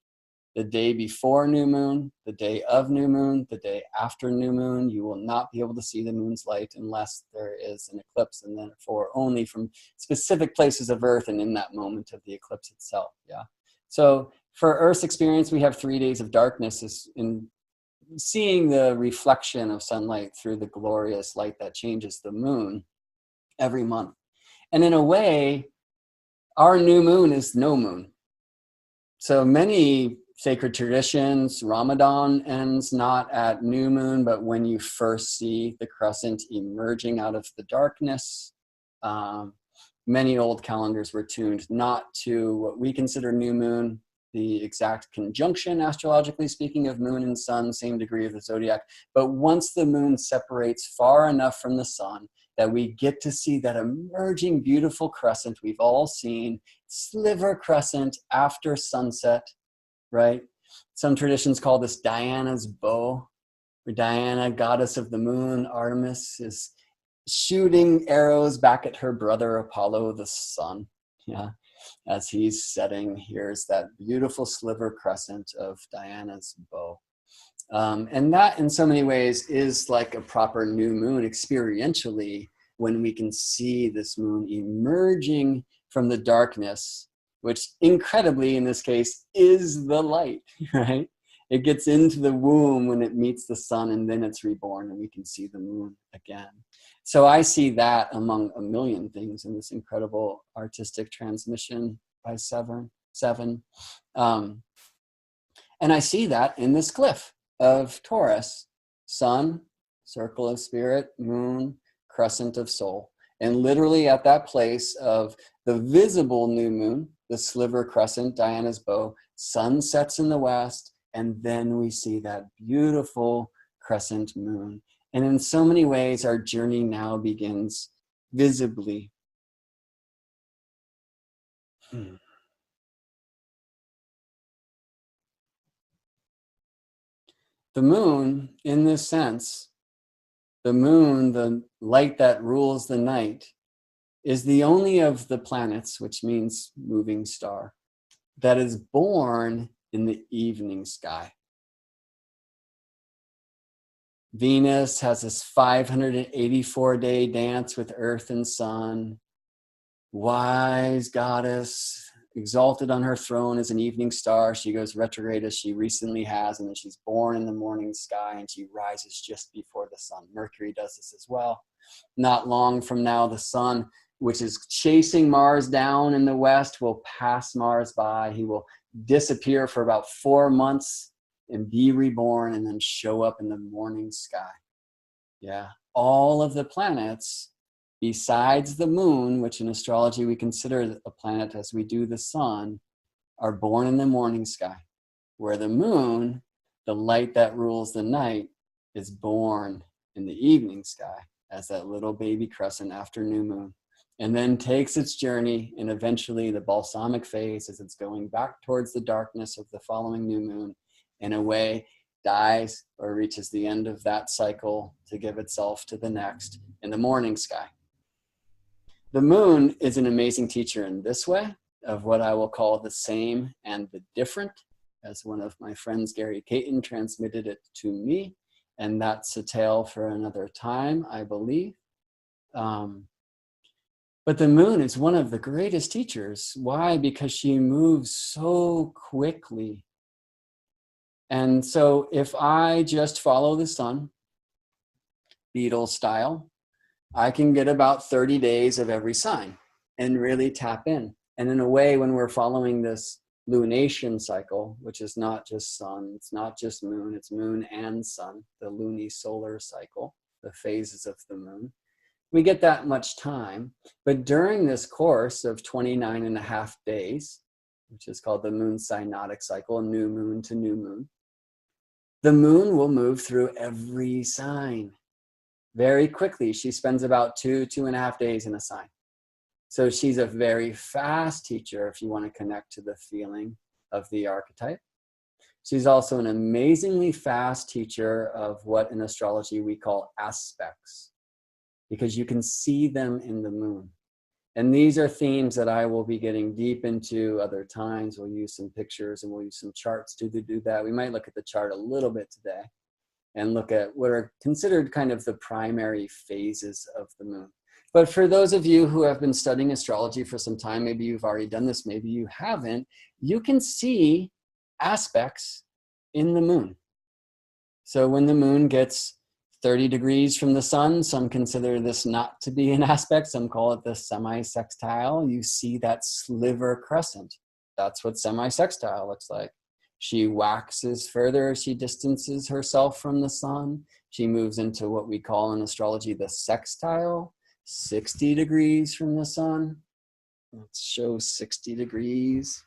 The day before new moon, the day of new moon, the day after new moon, you will not be able to see the moon's light unless there is an eclipse, and therefore only from specific places of Earth and in that moment of the eclipse itself. Yeah. So for Earth's experience, we have 3 days of darkness in seeing the reflection of sunlight through the glorious light that changes the moon every month. And in a way, our new moon is no moon. So many sacred traditions, Ramadan ends not at new moon, but when you first see the crescent emerging out of the darkness. Many old calendars were tuned not to what we consider new moon, the exact conjunction, astrologically speaking, of moon and sun, same degree of the zodiac. But once the moon separates far enough from the sun that we get to see that emerging beautiful crescent we've all seen, sliver crescent after sunset, right? Some traditions call this Diana's bow, or Diana, goddess of the moon. Artemis is shooting arrows back at her brother Apollo, the sun. Yeah. As he's setting, here's that beautiful sliver crescent of Diana's bow. And that in so many ways is like a proper new moon experientially, when we can see this moon emerging from the darkness, which incredibly in this case is the light, right? It gets into the womb when it meets the sun, and then it's reborn and we can see the moon again. So I see that among a million things in this incredible artistic transmission by Severn. And I see that in this glyph of Taurus: sun, circle of spirit, moon, crescent of soul. And literally at that place of the visible new moon, the sliver crescent, Diana's bow, sun sets in the west, and then we see that beautiful crescent moon. And in so many ways, our journey now begins visibly. The moon, in this sense, the moon, the light that rules the night, is the only of the planets, which means moving star, that is born in the evening sky. Venus has this 584-day dance with Earth and Sun. Wise goddess, exalted on her throne as an evening star. She goes retrograde as she recently has, and then she's born in the morning sky, and she rises just before the sun. Mercury does this as well. Not long from now, the sun, which is chasing Mars down in the west, will pass Mars by. He will disappear for about 4 months and be reborn, and then show up in the morning sky. Yeah, all of the planets, besides the moon, which in astrology we consider a planet as we do the sun, are born in the morning sky, where the moon, the light that rules the night, is born in the evening sky as that little baby crescent after new moon, and then takes its journey, and eventually the balsamic phase, as it's going back towards the darkness of the following new moon, in a way dies or reaches the end of that cycle to give itself to the next in the morning sky. The moon is an amazing teacher in this way, of what I will call the same and the different, as one of my friends, Gary Caton, transmitted it to me. And that's a tale for another time, I believe. But the moon is one of the greatest teachers. Why? Because she moves so quickly. And so if I just follow the sun, Beetle style, I can get about 30 days of every sign and really tap in. And in a way, when we're following this lunation cycle, which is not just sun, it's not just moon, it's moon and sun, the lunisolar cycle, the phases of the moon, we get that much time. But during this course of 29 and a half days, which is called the moon synodic cycle, new moon to new moon, the moon will move through every sign very quickly. She spends about 2.5 days in a sign. So she's a very fast teacher if you want to connect to the feeling of the archetype. She's also an amazingly fast teacher of what in astrology we call aspects, because you can see them in the moon. And these are themes that I will be getting deep into other times. We'll use some pictures and we'll use some charts to do that. We might look at the chart a little bit today and look at what are considered kind of the primary phases of the moon. But for those of you who have been studying astrology for some time, maybe you've already done this, maybe you haven't, you can see aspects in the moon. So when the moon gets 30 degrees from the sun, some consider this not to be an aspect, some call it the semi-sextile. You see that sliver crescent. That's what semi-sextile looks like. She waxes further as she distances herself from the sun. She moves into what we call in astrology the sextile, 60 degrees from the sun. Let's show 60 degrees.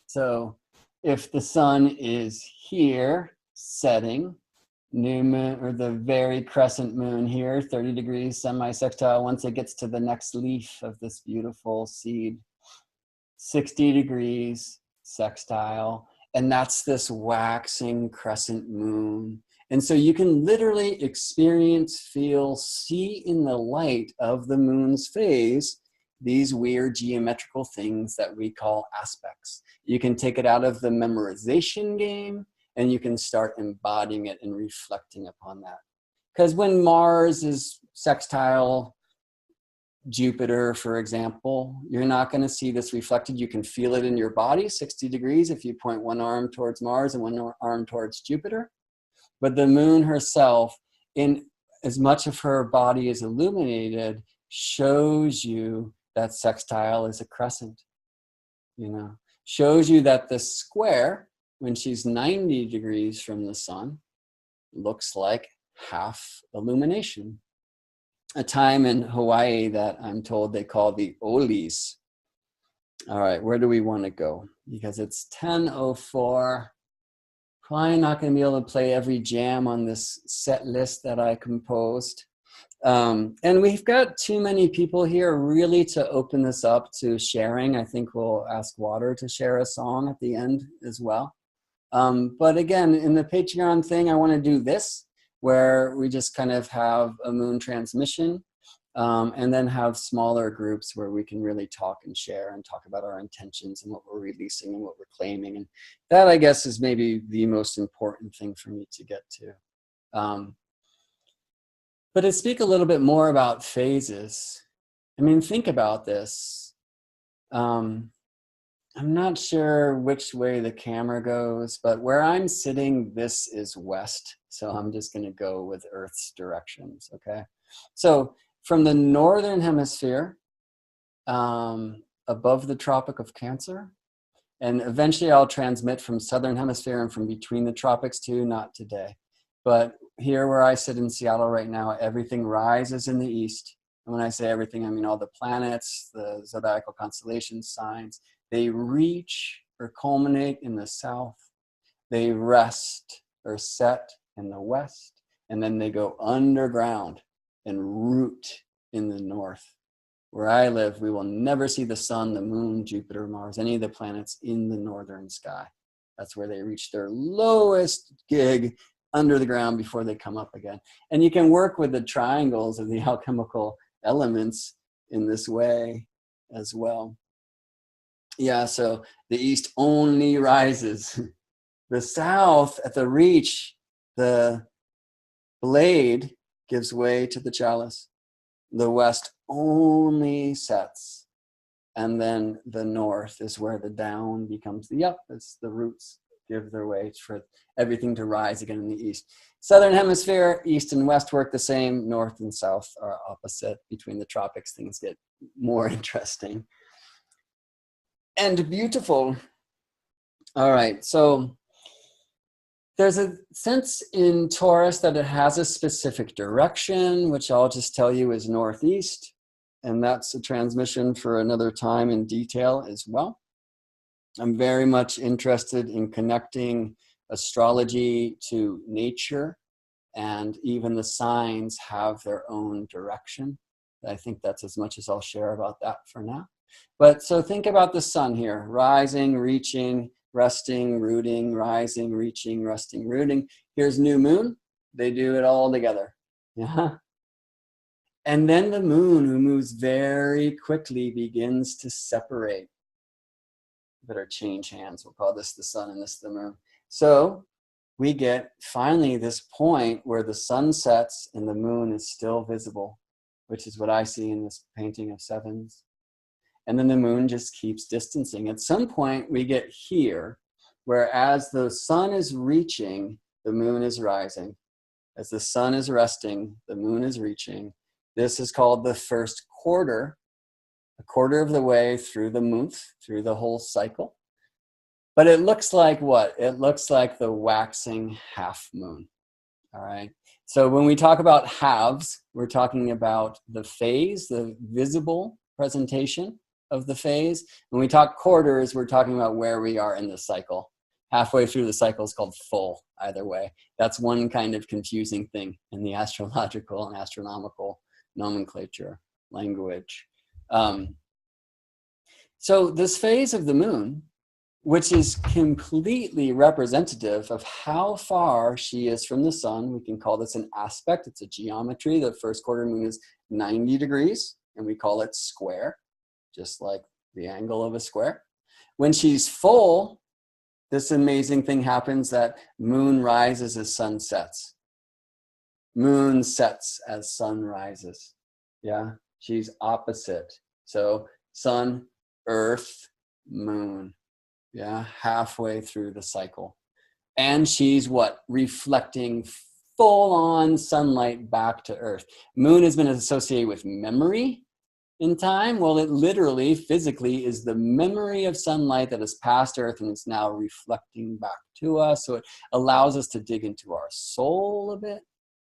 So if the sun is here setting, new moon, or the very crescent moon here, 30 degrees semi-sextile, once it gets to the next leaf of this beautiful seed, 60 degrees sextile, and that's this waxing crescent moon. And so you can literally experience, feel, see in the light of the moon's phase these weird geometrical things that we call aspects. You can take it out of the memorization game and you can start embodying it and reflecting upon that. Because when Mars is sextile Jupiter, for example, you're not going to see this reflected. You can feel it in your body, 60 degrees, if you point one arm towards Mars and one arm towards Jupiter. But the moon herself, in as much of her body is illuminated, shows you that sextile is a crescent, you know, shows you that the square, when she's 90 degrees from the sun, looks like half illumination. A time in Hawaii that I'm told they call the Olis. All right, where do we want to go? Because it's 10:04. Probably not going to be able to play every jam on this set list that I composed. And we've got too many people here really to open this up to sharing. I think we'll ask Water to share a song at the end as well. But again, in the Patreon thing, I want to do this, where we just kind of have a moon transmission and then have smaller groups where we can really talk and share and talk about our intentions and what we're releasing and what we're claiming. And that, I guess, is maybe the most important thing for me to get to. But to speak a little bit more about phases, I mean, think about this. I'm not sure which way the camera goes, but where I'm sitting, this is west. So I'm just going to go with Earth's directions, okay? So from the northern hemisphere, above the Tropic of Cancer, and eventually I'll transmit from southern hemisphere and from between the tropics too, not today. But here where I sit in Seattle right now, everything rises in the east. And when I say everything, I mean all the planets, the zodiacal constellation signs. They reach or culminate in the south. They rest or set in the west. And then they go underground and root in the north. Where I live, we will never see the sun, the moon, Jupiter, Mars, any of the planets in the northern sky. That's where they reach their lowest gig under the ground before they come up again. And you can work with the triangles of the alchemical elements in this way as well. Yeah, so the east only rises. The south, at the reach, the blade gives way to the chalice. The west only sets. And then the north is where the down becomes the up. It's the roots give their way for everything to rise again in the east. Southern hemisphere, east and west work the same. North and south are opposite. Between the tropics, things get more interesting and beautiful. All right, so there's a sense in Taurus that it has a specific direction, which I'll just tell you is northeast. And that's a transmission for another time in detail as well. I'm very much interested in connecting astrology to nature, and even the signs have their own direction. I think that's as much as I'll share about that for now. But so think about the sun here, rising, reaching, resting, rooting, rising, reaching, resting, rooting. Here's new moon. They do it all together. Yeah. And then the moon, who moves very quickly, begins to separate. Better change hands. We'll call this the sun and this the moon. So we get finally this point where the sun sets and the moon is still visible, which is what I see in this painting of Severn's. And then the moon just keeps distancing. At some point we get here, where as the sun is reaching, the moon is rising. As the sun is resting, the moon is reaching. This is called the first quarter, a quarter of the way through the month, through the whole cycle. But it looks like what? It looks like the waxing half moon. All right. So when we talk about halves, we're talking about the phase, the visible presentation of the phase. When we talk quarters, we're talking about where we are in the cycle. Halfway through the cycle is called full, either way. That's one kind of confusing thing in the astrological and astronomical nomenclature language. So this phase of the moon, which is completely representative of how far she is from the sun. We can call this an aspect. It's a geometry. The first quarter moon is 90 degrees, and we call it square, just like the angle of a square. When she's full, this amazing thing happens that moon rises as sun sets. Moon sets as sun rises. Yeah, she's opposite. So sun, earth, moon. Yeah, halfway through the cycle. And she's what? Reflecting full-on sunlight back to Earth. Moon has been associated with memory in time. Well, it literally, physically, is the memory of sunlight that has passed Earth and is now reflecting back to us. So it allows us to dig into our soul a bit,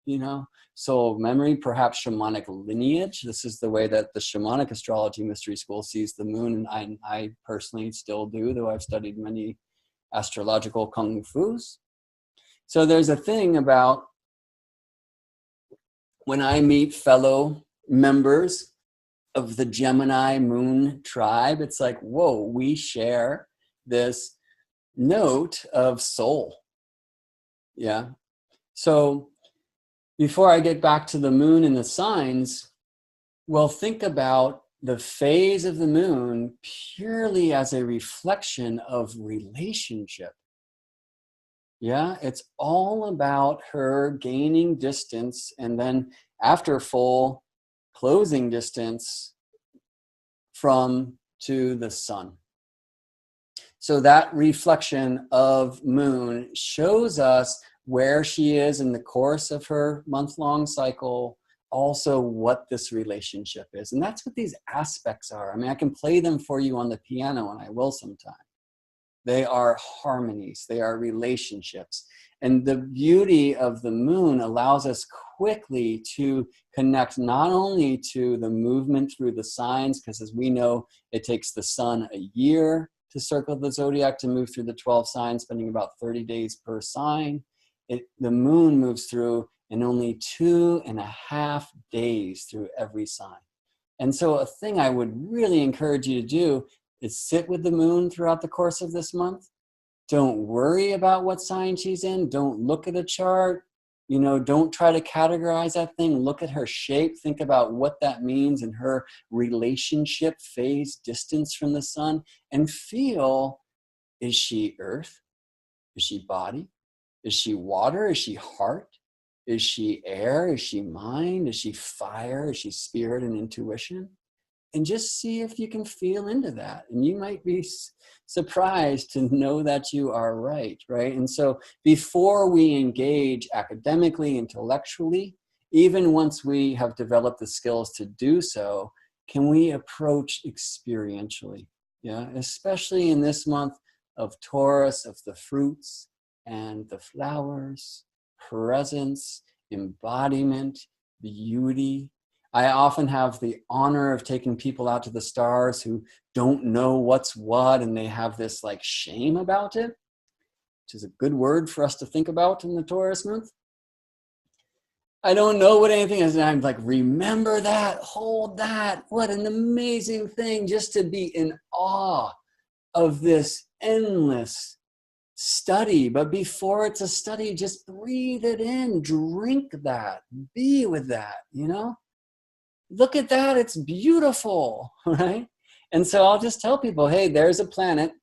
you know? Soul memory, perhaps shamanic lineage. This is the way that the shamanic astrology mystery school sees the moon, and I personally still do, though I've studied many astrological kung fus. So there's a thing about when I meet fellow members of the Gemini moon tribe, it's like, whoa, we share this note of soul. Yeah. So before I get back to the moon and the signs, well, think about the phase of the moon purely as a reflection of relationship. Yeah, it's all about her gaining distance and then after full, closing distance from to the sun. So that reflection of moon shows us where she is in the course of her month-long cycle, also what this relationship is. And that's what these aspects are. I mean, I can play them for you on the piano, and I will sometime. They are harmonies. They are relationships. And the beauty of the moon allows us quickly to connect not only to the movement through the signs, because as we know, it takes the sun a year to circle the zodiac to move through the 12 signs, spending about 30 days per sign. The moon moves through in only 2.5 days through every sign. And so a thing I would really encourage you to do is sit with the moon throughout the course of this month. Don't worry about what sign she's in. Don't look at a chart. You know, don't try to categorize that thing. Look at her shape. Think about what that means in her relationship, phase, distance from the sun, and feel, is she earth? Is she body? Is she water? Is she heart? Is she air? Is she mind? Is she fire? Is she spirit and intuition? And just see if you can feel into that. And you might be surprised to know that you are right? And so before we engage academically, intellectually, even once we have developed the skills to do so, can we approach experientially? Yeah, especially in this month of Taurus, of the fruits and the flowers, presence, embodiment, beauty. I often have the honor of taking people out to the stars who don't know what's what, and they have this like shame about it, which is a good word for us to think about in the Taurus month. I don't know what anything is, and I'm like, remember that, hold that. What an amazing thing just to be in awe of this endless study. But before it's a study, just breathe it in, drink that, be with that, you know? Look at that, it's beautiful, right? And so I'll just tell people, hey, there's a planet,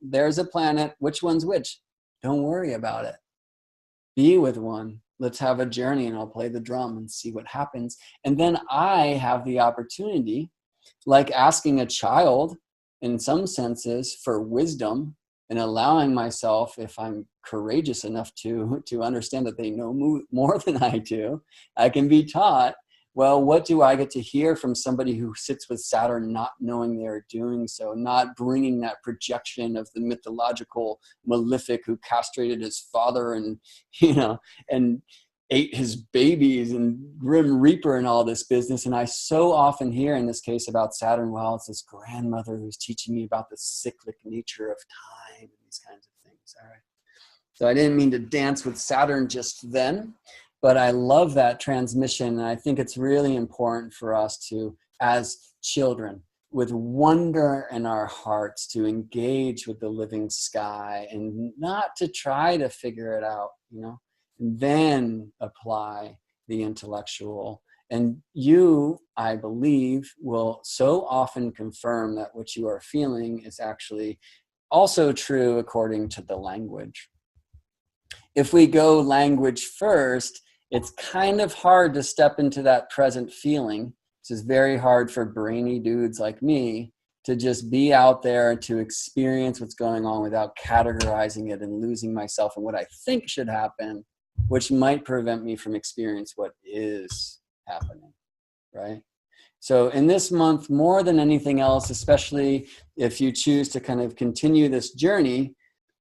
which one's which? Don't worry about it. Be with one. Let's have a journey, and I'll play the drum and see what happens. And then I have the opportunity, like asking a child in some senses for wisdom, and allowing myself, if I'm courageous enough to understand that they know more than I do, I can be taught, well, what do I get to hear from somebody who sits with Saturn not knowing they're doing so, not bringing that projection of the mythological malefic who castrated his father and, and ate his babies and Grim Reaper and all this business. And I so often hear in this case about Saturn, well, it's this grandmother who's teaching me about the cyclic nature of time and these kinds of things. All right. So I didn't mean to dance with Saturn just then, but I love that transmission. And I think it's really important for us to, as children, with wonder in our hearts, to engage with the living sky and not to try to figure it out, and then apply the intellectual. And you, I believe, will so often confirm that what you are feeling is actually also true according to the language. If we go language first, it's kind of hard to step into that present feeling. This is very hard for brainy dudes like me to just be out there and to experience what's going on without categorizing it and losing myself in what I think should happen, which might prevent me from experiencing what is happening, right? So in this month, more than anything else, especially if you choose to kind of continue this journey,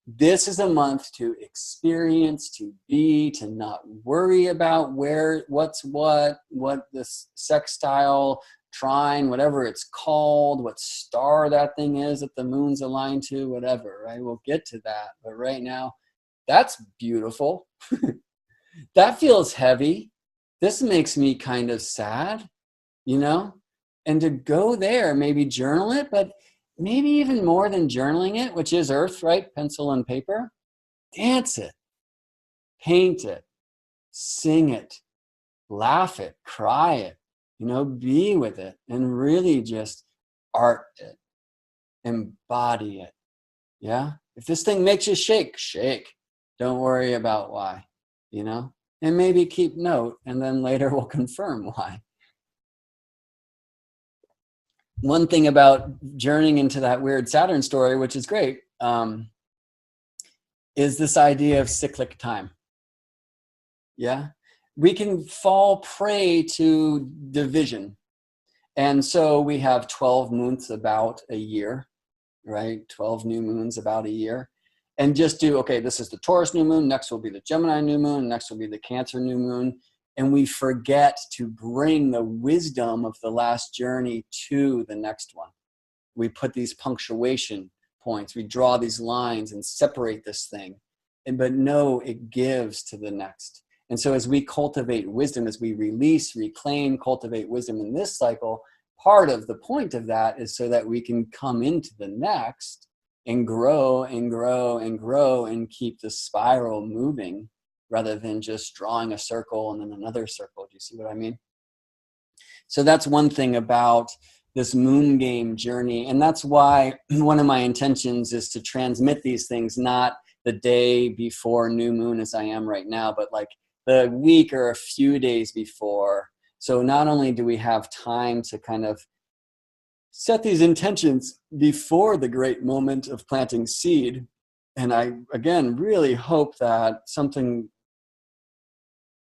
this is a month to experience, to be, to not worry about what's what this sextile, trine, whatever it's called, what star that thing is that the moon's aligned to, whatever, right? We'll get to that. But right now, that's beautiful. That feels heavy. This makes me kind of sad, And to go there, maybe journal it, but maybe even more than journaling it, which is earth, right? Pencil and paper. Dance it, paint it, sing it, laugh it, cry it, be with it, and really just art it, embody it. Yeah. If this thing makes you shake, shake. Don't worry about why, and maybe keep note, and then later we'll confirm why. One thing about journeying into that weird Saturn story, which is great, is this idea of cyclic time. Yeah, we can fall prey to division. And so we have 12 moons about a year, right? 12 new moons about a year. And just do, okay, this is the Taurus new moon, next will be the Gemini new moon, next will be the Cancer new moon. And we forget to bring the wisdom of the last journey to the next one. We put these punctuation points, we draw these lines and separate this thing. But no, it gives to the next. And so as we cultivate wisdom, as we release, reclaim, cultivate wisdom in this cycle, part of the point of that is so that we can come into the next and grow and grow and grow and keep the spiral moving, rather than just drawing a circle and then another circle. Do you see what I mean? So that's one thing about this moon game journey. And that's why one of my intentions is to transmit these things, not the day before new moon as I am right now, but like the week or a few days before. So not only do we have time to kind of set these intentions before the great moment of planting seed. And I, again, really hope that something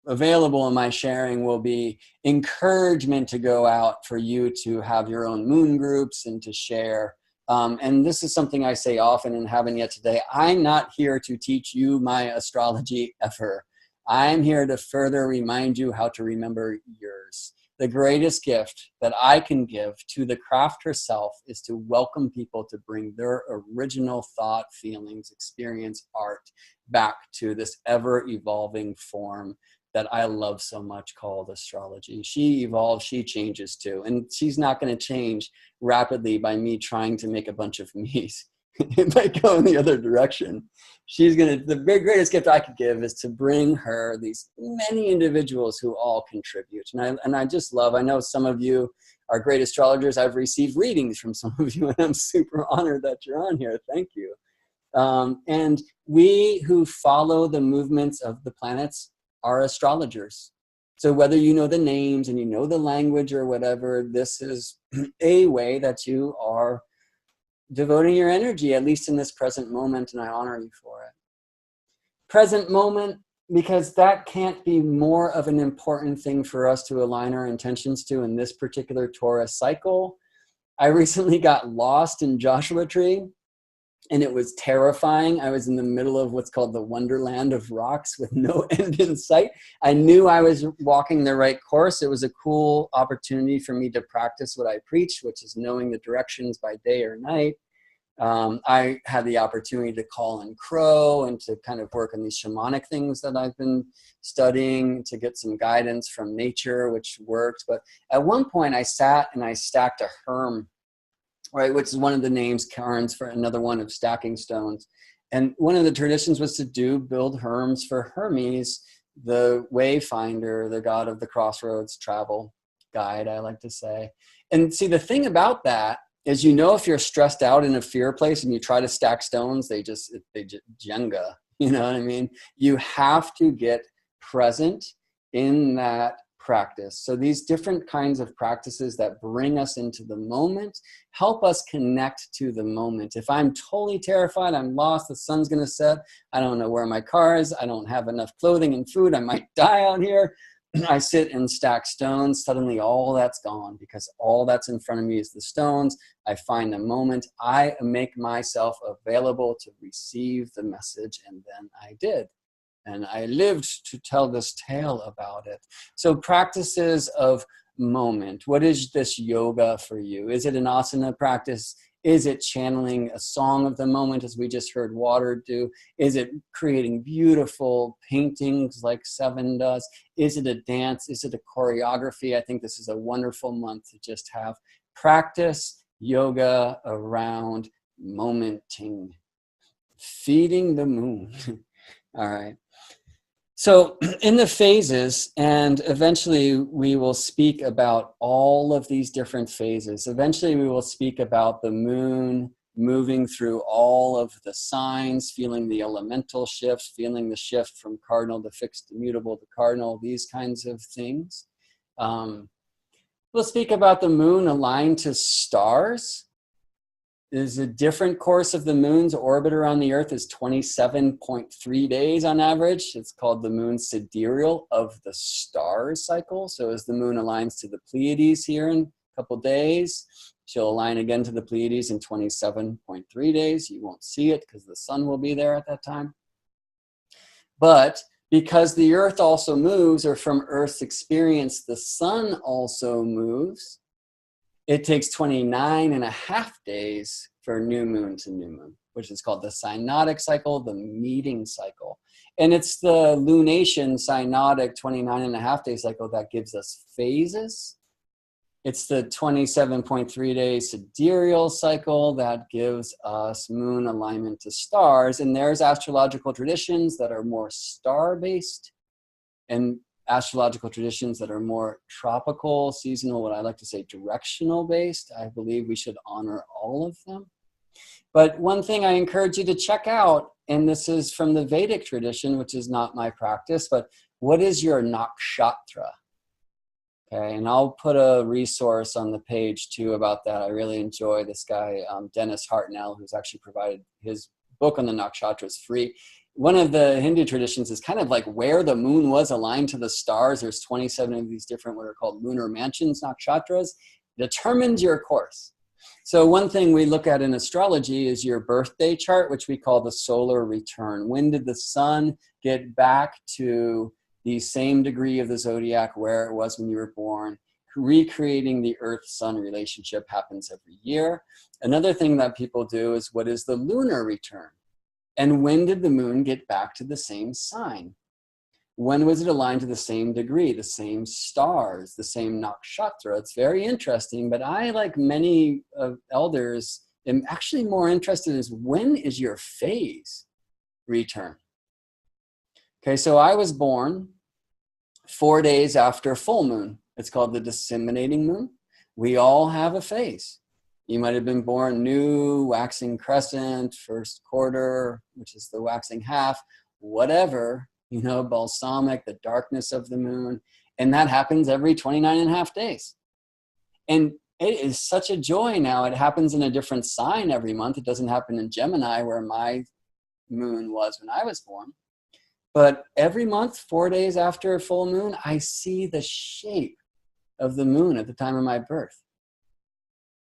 available in my sharing will be encouragement to go out for you to have your own moon groups and to share. And this is something I say often and haven't yet today. I'm not here to teach you my astrology ever. I'm here to further remind you how to remember yours. the greatest gift that I can give to the craft herself is to welcome people to bring their original thought, feelings, experience, art back to this ever-evolving form that I love so much called astrology. She evolves, she changes too. And she's not going to change rapidly by me trying to make a bunch of me's. It might go in the other direction. She's going to, the greatest gift I could give is to bring her these many individuals who all contribute. And I just love, I know some of you are great astrologers. I've received readings from some of you, and I'm super honored that you're on here. Thank you. And we who follow the movements of the planets are astrologers. So whether you know the names and you know the language or whatever, this is a way that you are devoting your energy, at least in this present moment, and I honor you for it. Present moment, because that can't be more of an important thing for us to align our intentions to in this particular Taurus cycle. I recently got lost in Joshua Tree, and it was terrifying. I was in the middle of what's called the Wonderland of Rocks with no end in sight. I knew I was walking the right course. It was a cool opportunity for me to practice what I preach, which is knowing the directions by day or night. I had the opportunity to call in crow and to kind of work on these shamanic things that I've been studying to get some guidance from nature, which worked. But at one point I sat and I stacked a herm, right, which is one of the names, Cairns, for another one of stacking stones. And one of the traditions was to build herms for Hermes, the wayfinder, the god of the crossroads, travel guide, I like to say. And see, the thing about that is, you know, if you're stressed out in a fear place and you try to stack stones, they just Jenga, you know what I mean? You have to get present in that practice. So these different kinds of practices that bring us into the moment help us connect to the moment. If I'm totally terrified, I'm lost, the sun's going to set, I don't know where my car is, I don't have enough clothing and food, I might die out here, I sit and stack stones, suddenly all that's gone because all that's in front of me is the stones. I find the moment, I make myself available to receive the message, and then I did. And I lived to tell this tale about it. So practices of moment. What is this yoga for you? Is it an asana practice? Is it channeling a song of the moment, as we just heard Water do? Is it creating beautiful paintings like Severn does? Is it a dance? Is it a choreography? I think this is a wonderful month to just have practice yoga around momenting, feeding the moon. All right. So in the phases, and eventually we will speak about all of these different phases. Eventually we will speak about the moon moving through all of the signs, feeling the elemental shift, feeling the shift from cardinal to fixed, immutable to cardinal, these kinds of things. We'll speak about the moon aligned to stars. Is a different course of the moon's orbit around the Earth is 27.3 days on average. It's called the moon's sidereal of the stars cycle. So as the moon aligns to the Pleiades here in a couple days, she'll align again to the Pleiades in 27.3 days. You won't see it because the sun will be there at that time. But because the Earth also moves, or from Earth's experience, the sun also moves, it takes 29.5 days for new moon to new moon, which is called the synodic cycle, the meeting cycle. And it's the lunation synodic 29.5 day cycle that gives us phases. It's the 27.3 day sidereal cycle that gives us moon alignment to stars. And there's astrological traditions that are more star-based, and astrological traditions that are more tropical, seasonal, what I like to say directional based. I believe we should honor all of them. But one thing I encourage you to check out, and this is from the Vedic tradition, which is not my practice, but what is your nakshatra? Okay, and I'll put a resource on the page too about that. I really enjoy this guy, Dennis Hartnell, who's actually provided his book on the nakshatras free. One of the Hindu traditions is kind of like where the moon was aligned to the stars. There's 27 of these different what are called lunar mansions, nakshatras, determines your course. So one thing we look at in astrology is your birthday chart, which we call the solar return. When did the sun get back to the same degree of the zodiac where it was when you were born? recreating the Earth-Sun relationship happens every year. Another thing that people do is, what is the lunar return? And when did the moon get back to the same sign? When was it aligned to the same degree, the same stars, the same nakshatra? It's very interesting, but I, like many elders, am actually more interested in when is your phase return? Okay, so I was born 4 days after full moon. It's called the disseminating moon. We all have a phase. You might have been born new, waxing crescent, first quarter, which is the waxing half, whatever, you know, balsamic, the darkness of the moon. And that happens every 29.5 days. And it is such a joy now. It happens in a different sign every month. It doesn't happen in Gemini, where my moon was when I was born. But every month, 4 days after a full moon, I see the shape of the moon at the time of my birth.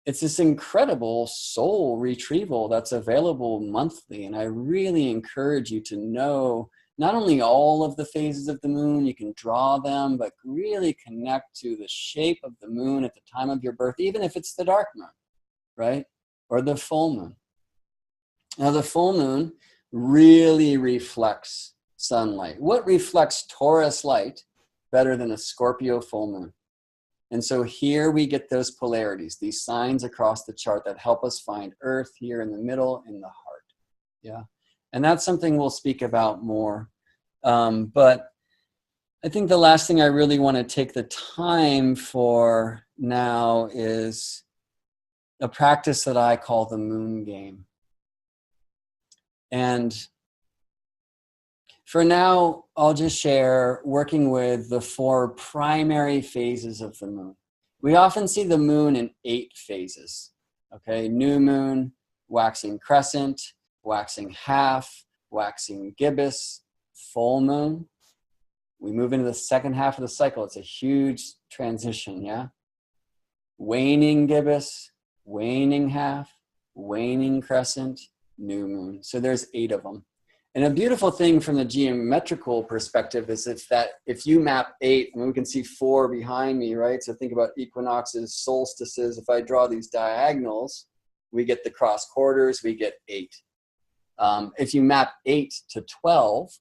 It's this incredible soul retrieval that's available monthly. And I really encourage you to know not only all of the phases of the moon, you can draw them, but really connect to the shape of the moon at the time of your birth, even if it's the dark moon, right? Or the full moon. Now, the full moon really reflects sunlight. What reflects Taurus light better than a Scorpio full moon? And so here we get those polarities, these signs across the chart that help us find Earth here in the middle, in the heart. Yeah. And that's something we'll speak about more. But I think the last thing I really want to take the time for now is a practice that I call the moon game. And for now, I'll just share working with the 4 primary phases of the moon. We often see the moon in 8 phases, okay? New moon, waxing crescent, waxing half, waxing gibbous, full moon. We move into the second half of the cycle. It's a huge transition, yeah? Waning gibbous, waning half, waning crescent, new moon. So there's 8 of them. And a beautiful thing from the geometrical perspective is if you map 8, I mean, we can see 4 behind me, right? So think about equinoxes, solstices. If I draw these diagonals, we get the cross quarters, we get 8. If you map 8 to 12,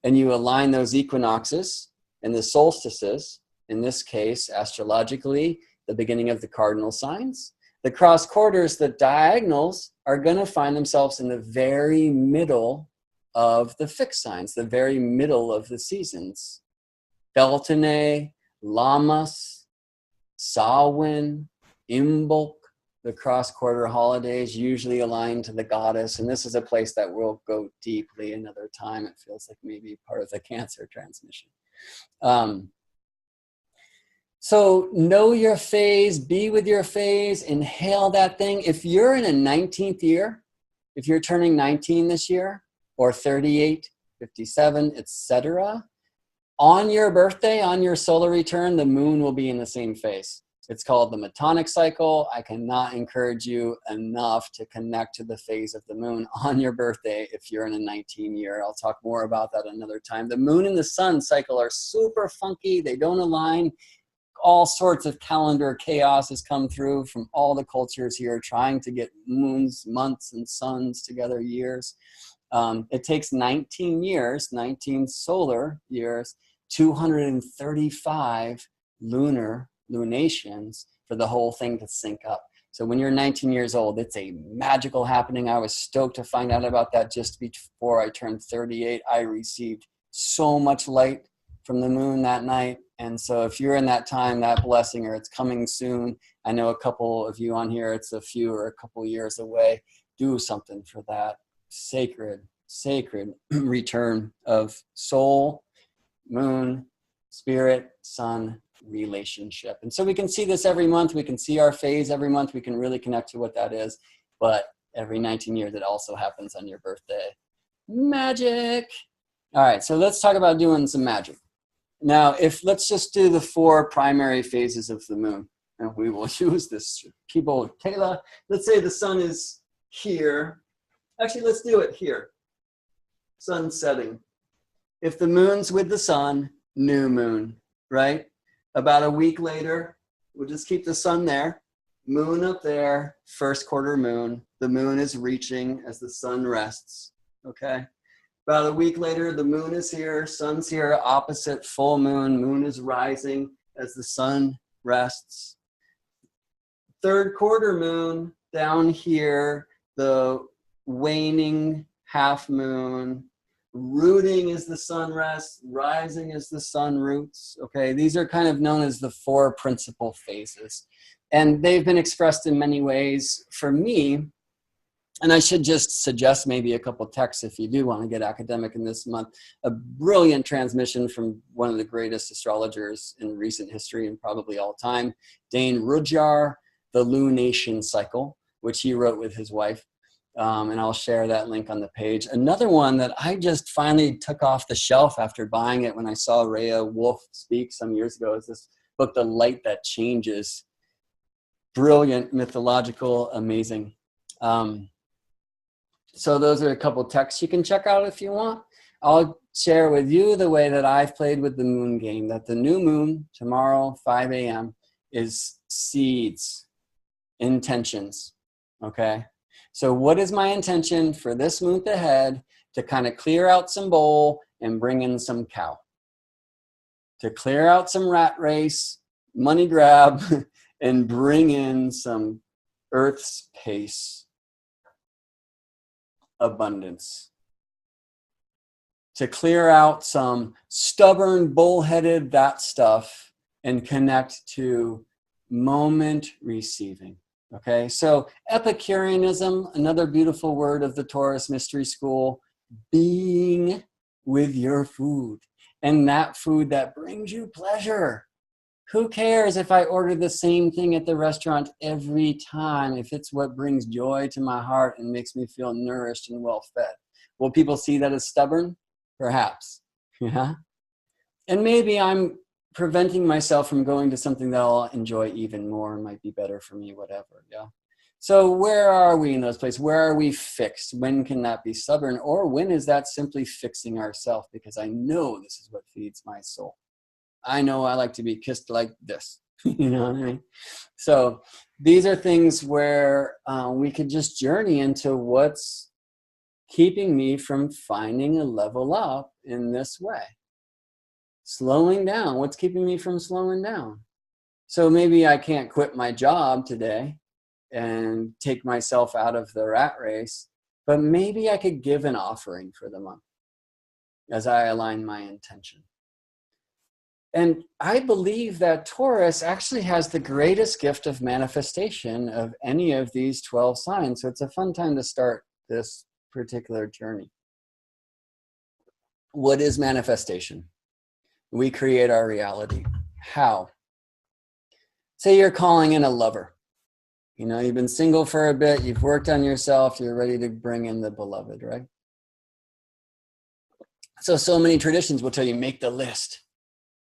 and you align those equinoxes and the solstices, in this case, astrologically, the beginning of the cardinal signs, the cross quarters, the diagonals, are going to find themselves in the very middle of the fixed signs, the very middle of the seasons. Beltane, Lammas, Samhain, Imbolc, the cross-quarter holidays usually aligned to the goddess. And this is a place that we'll go deeply another time. It feels like maybe part of the Cancer transmission. So know your phase, be with your phase, inhale that thing. If you're in a 19th year, if you're turning 19 this year, or 38, 57, etc., on your birthday, on your solar return, the moon will be in the same phase. It's called the Metonic cycle. I cannot encourage you enough to connect to the phase of the moon on your birthday if you're in a 19 year. I'll talk more about that another time. The moon and the sun cycle are super funky. They don't align. All sorts of calendar chaos has come through from all the cultures here trying to get moons, months, and suns together, years. It takes 19 years, 19 solar years, 235 lunations for the whole thing to sync up. So when you're 19 years old, it's a magical happening. I was stoked to find out about that just before I turned 38. I received so much light from the moon that night. And so if you're in that time, that blessing, or it's coming soon, I know a couple of you on here, it's a few or a couple years away, do something for that sacred return of soul, moon, spirit, sun relationship. And so we can see this every month. We can see our phase every month. We can really connect to what that is. But every 19 years, it also happens on your birthday. Magic. All right, so let's talk about doing some magic. Now, let's just do the 4 primary phases of the moon. And we will use this. People, Kayla, let's say the sun is here. Actually, let's do it here. Sun setting. If the moon's with the sun, new moon, right? About a week later, We'll just keep the sun there. Moon up there, first quarter moon. The moon is reaching as the sun rests, okay? About a week later, the moon is here, sun's here, opposite full moon. Moon is rising as the sun rests. Third quarter moon, down here, the waning half moon, rooting as the sun rests, rising as the sun roots. Okay, these are kind of known as the four principal phases. And they've been expressed in many ways. For me, and I should just suggest maybe a couple texts if you do want to get academic in this month, a brilliant transmission from one of the greatest astrologers in recent history and probably all time, Dane Rudhyar, The Lunation Cycle, which he wrote with his wife. And I'll share that link on the page. Another one that I just finally took off the shelf after buying it when I saw Rhea Wolf speak some years ago is this book, The Light That Changes. Brilliant, mythological, amazing. So those are a couple texts you can check out if you want. I'll share with you the way that I've played with the moon game, that the new moon tomorrow, 5 a.m., is seeds, intentions, okay? So what is my intention for this month ahead to kind of clear out some bowl and bring in some cow? To clear out some rat race, money grab, and bring in some earth's pace, abundance. To clear out some stubborn, bullheaded, that stuff, and connect to moment receiving. Okay, so Epicureanism, another beautiful word of the Taurus Mystery School, being with your food, and that food that brings you pleasure. Who cares if I order the same thing at the restaurant every time, if it's what brings joy to my heart and makes me feel nourished and well fed? Will people see that as stubborn? Perhaps. Yeah. And maybe I'm preventing myself from going to something that I'll enjoy even more and might be better for me, whatever. Yeah. So where are we in those places? Where are we fixed? When can that be stubborn? Or when is that simply fixing ourselves? Because I know this is what feeds my soul. I know I like to be kissed like this. You know what I mean? So these are things where we could just journey into what's keeping me from finding a level up in this way. Slowing down. What's keeping me from slowing down? So maybe I can't quit my job today and take myself out of the rat race, but maybe I could give an offering for the month as I align my intention. And I believe that Taurus actually has the greatest gift of manifestation of any of these 12 signs. So it's a fun time to start this particular journey. What is manifestation? We create our reality. How? Say you're calling in a lover. You know, you've been single for a bit, you've worked on yourself, you're ready to bring in the beloved, right? So many traditions will tell you, make the list.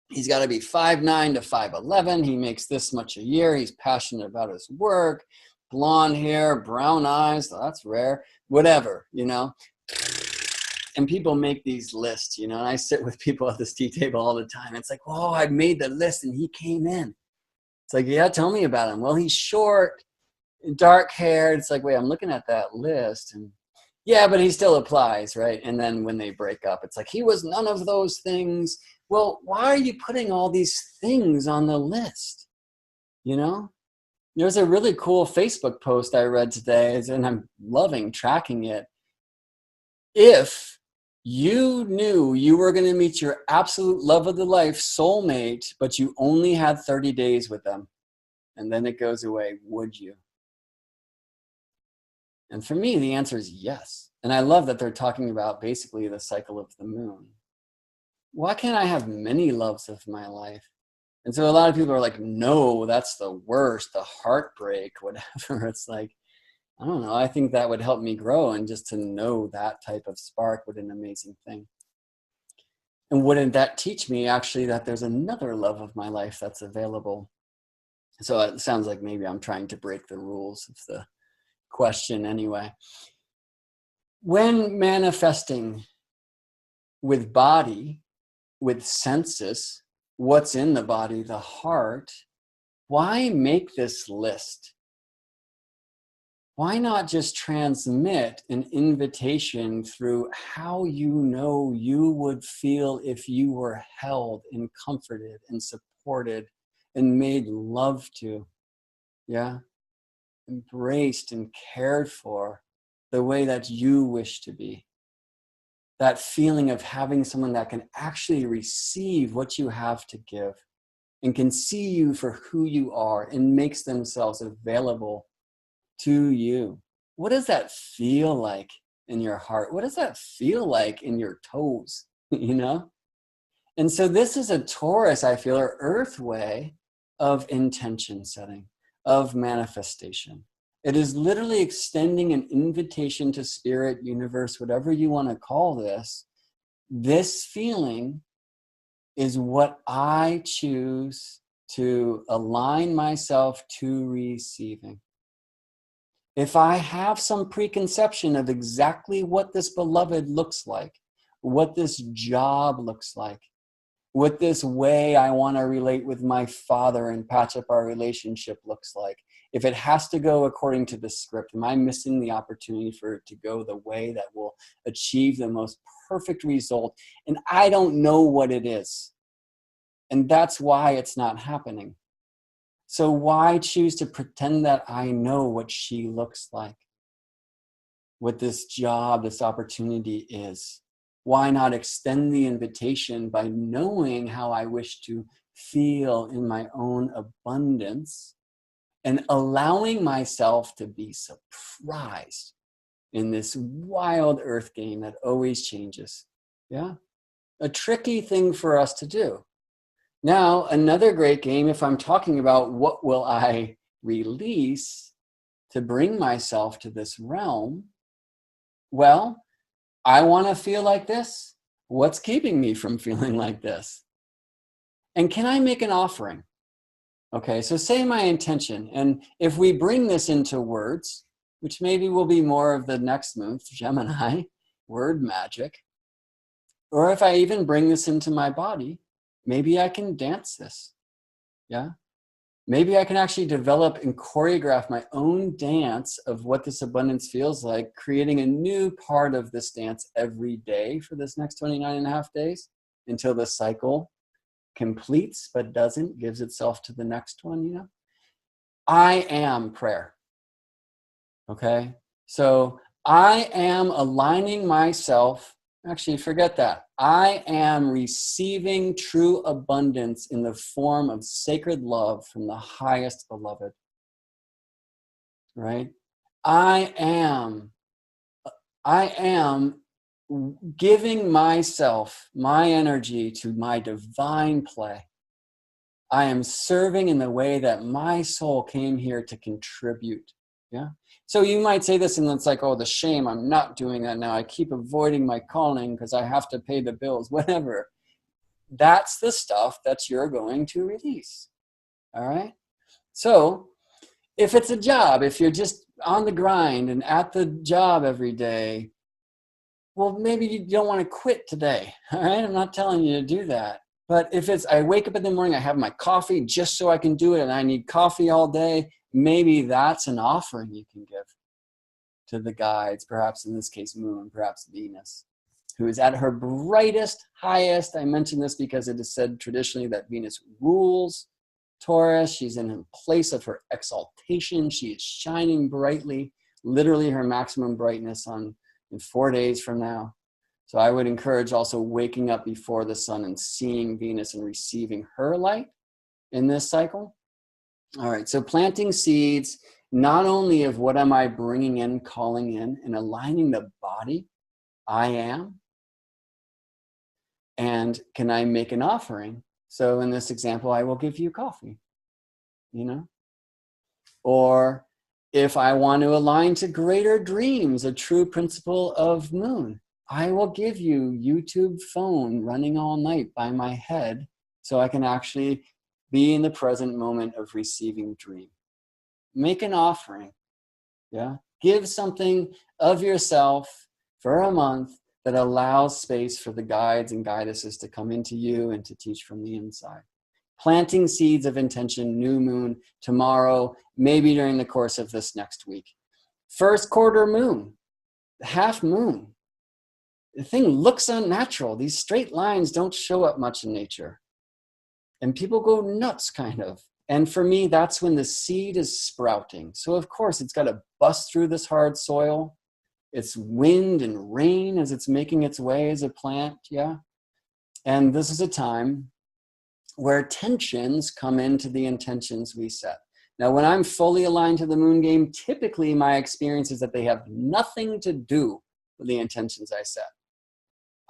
He's got to be 5'9" to 5'11". He makes this much a year. He's passionate about his work. Blonde hair, brown eyes. That's rare. Whatever, you know. And people make these lists, you know. And I sit with people at this tea table all the time. It's like, oh, I made the list and he came in. It's like, yeah, tell me about him. Well, he's short, dark haired. It's like, wait, I'm looking at that list. And yeah, but he still applies, right? And then when they break up, it's like, he was none of those things. Well, why are you putting all these things on the list? You know, there's a really cool Facebook post I read today, and I'm loving tracking it. If you knew you were going to meet your absolute love of the life soulmate, but you only had 30 days with them, and then it goes away, would you? And for me, the answer is yes. And I love that they're talking about basically the cycle of the moon. Why can't I have many loves of my life? And so a lot of people are like, no, that's the worst, the heartbreak, whatever. It's like, I don't know. I think that would help me grow, and just to know that type of spark, what an amazing thing. And wouldn't that teach me actually that there's another love of my life that's available? So it sounds like maybe I'm trying to break the rules of the question anyway. When manifesting with body, with senses, what's in the body, the heart, why make this list? Why not just transmit an invitation through how you know you would feel if you were held and comforted and supported and made love to? Yeah? Embraced and cared for the way that you wish to be. That feeling of having someone that can actually receive what you have to give and can see you for who you are and makes themselves available to you. What does that feel like in your heart? What does that feel like in your toes? You know? And so this is a Taurus, I feel, or earth way of intention setting, of manifestation. It is literally extending an invitation to spirit, universe, whatever you want to call this. This feeling is what I choose to align myself to receiving. If I have some preconception of exactly what this beloved looks like, what this job looks like, what this way I want to relate with my father and patch up our relationship looks like, if it has to go according to the script, am I missing the opportunity for it to go the way that will achieve the most perfect result? And I don't know what it is. And that's why it's not happening. So why choose to pretend that I know what she looks like? What this job, this opportunity is? Why not extend the invitation by knowing how I wish to feel in my own abundance and allowing myself to be surprised in this wild earth game that always changes? Yeah? A tricky thing for us to do. Now, another great game, if I'm talking about what will I release to bring myself to this realm, well, I want to feel like this. What's keeping me from feeling like this? And can I make an offering? Okay, so say my intention. And if we bring this into words, which maybe will be more of the next month, Gemini, word magic, or if I even bring this into my body, maybe I can dance this. Yeah. Maybe I can actually develop and choreograph my own dance of what this abundance feels like, creating a new part of this dance every day for this next 29 and a half days until the cycle completes, but doesn't, gives itself to the next one, you know? I am prayer. Okay. So I am aligning myself. Actually, forget that. I am receiving true abundance in the form of sacred love from the highest beloved. Right? I am giving myself, my energy to my divine play. I am serving in the way that my soul came here to contribute. Yeah. So you might say this and it's like, oh, the shame, I'm not doing that now. I keep avoiding my calling because I have to pay the bills, whatever. That's the stuff that you're going to release. All right. So if it's a job, if you're just on the grind and at the job every day, well, maybe you don't want to quit today. All right. I'm not telling you to do that. But if it's, I wake up in the morning, I have my coffee just so I can do it, and I need coffee all day, maybe that's an offering you can give to the guides, perhaps in this case, Moon, perhaps Venus, who is at her brightest, highest. I mention this because it is said traditionally that Venus rules Taurus. She's in a place of her exaltation. She is shining brightly, literally her maximum brightness in 4 days from now. So I would encourage also waking up before the sun and seeing Venus and receiving her light in this cycle. All right, so planting seeds, not only of what am I bringing in, calling in, and aligning the body, I am, and can I make an offering? So in this example, I will give you coffee, you know? Or if I want to align to greater dreams, a true principle of Moon, I will give you YouTube phone running all night by my head so I can actually be in the present moment of receiving dream. Make an offering. Yeah. Give something of yourself for a month that allows space for the guides and guidesses to come into you and to teach from the inside. planting seeds of intention, new moon, tomorrow, maybe during the course of this next week. First quarter moon, half moon. The thing looks unnatural. These straight lines don't show up much in nature. And people go nuts, kind of. And for me, that's when the seed is sprouting. So of course, it's got to bust through this hard soil. It's wind and rain as it's making its way as a plant, yeah? And this is a time where tensions come into the intentions we set. Now, when I'm fully aligned to the moon game, typically my experience is that they have nothing to do with the intentions I set.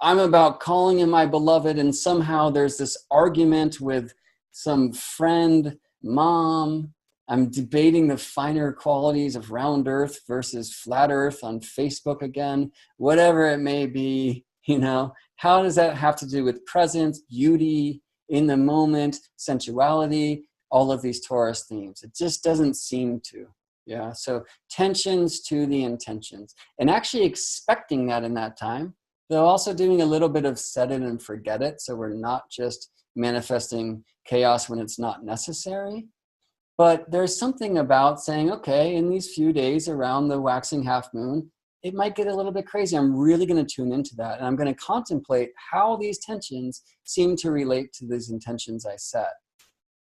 I'm about calling in my beloved, and somehow there's this argument with some friend, mom. I'm debating the finer qualities of round earth versus flat earth on Facebook again, whatever it may be, you know. How does that have to do with presence, beauty, in the moment, sensuality, all of these Taurus themes? It just doesn't seem to. Yeah, so tensions to the intentions, and actually expecting that in that time, though also doing a little bit of set it and forget it, so we're not just manifesting chaos when it's not necessary. But there's something about saying, okay, in these few days around the waxing half moon, it might get a little bit crazy. I'm really going to tune into that. And I'm going to contemplate how these tensions seem to relate to these intentions I set.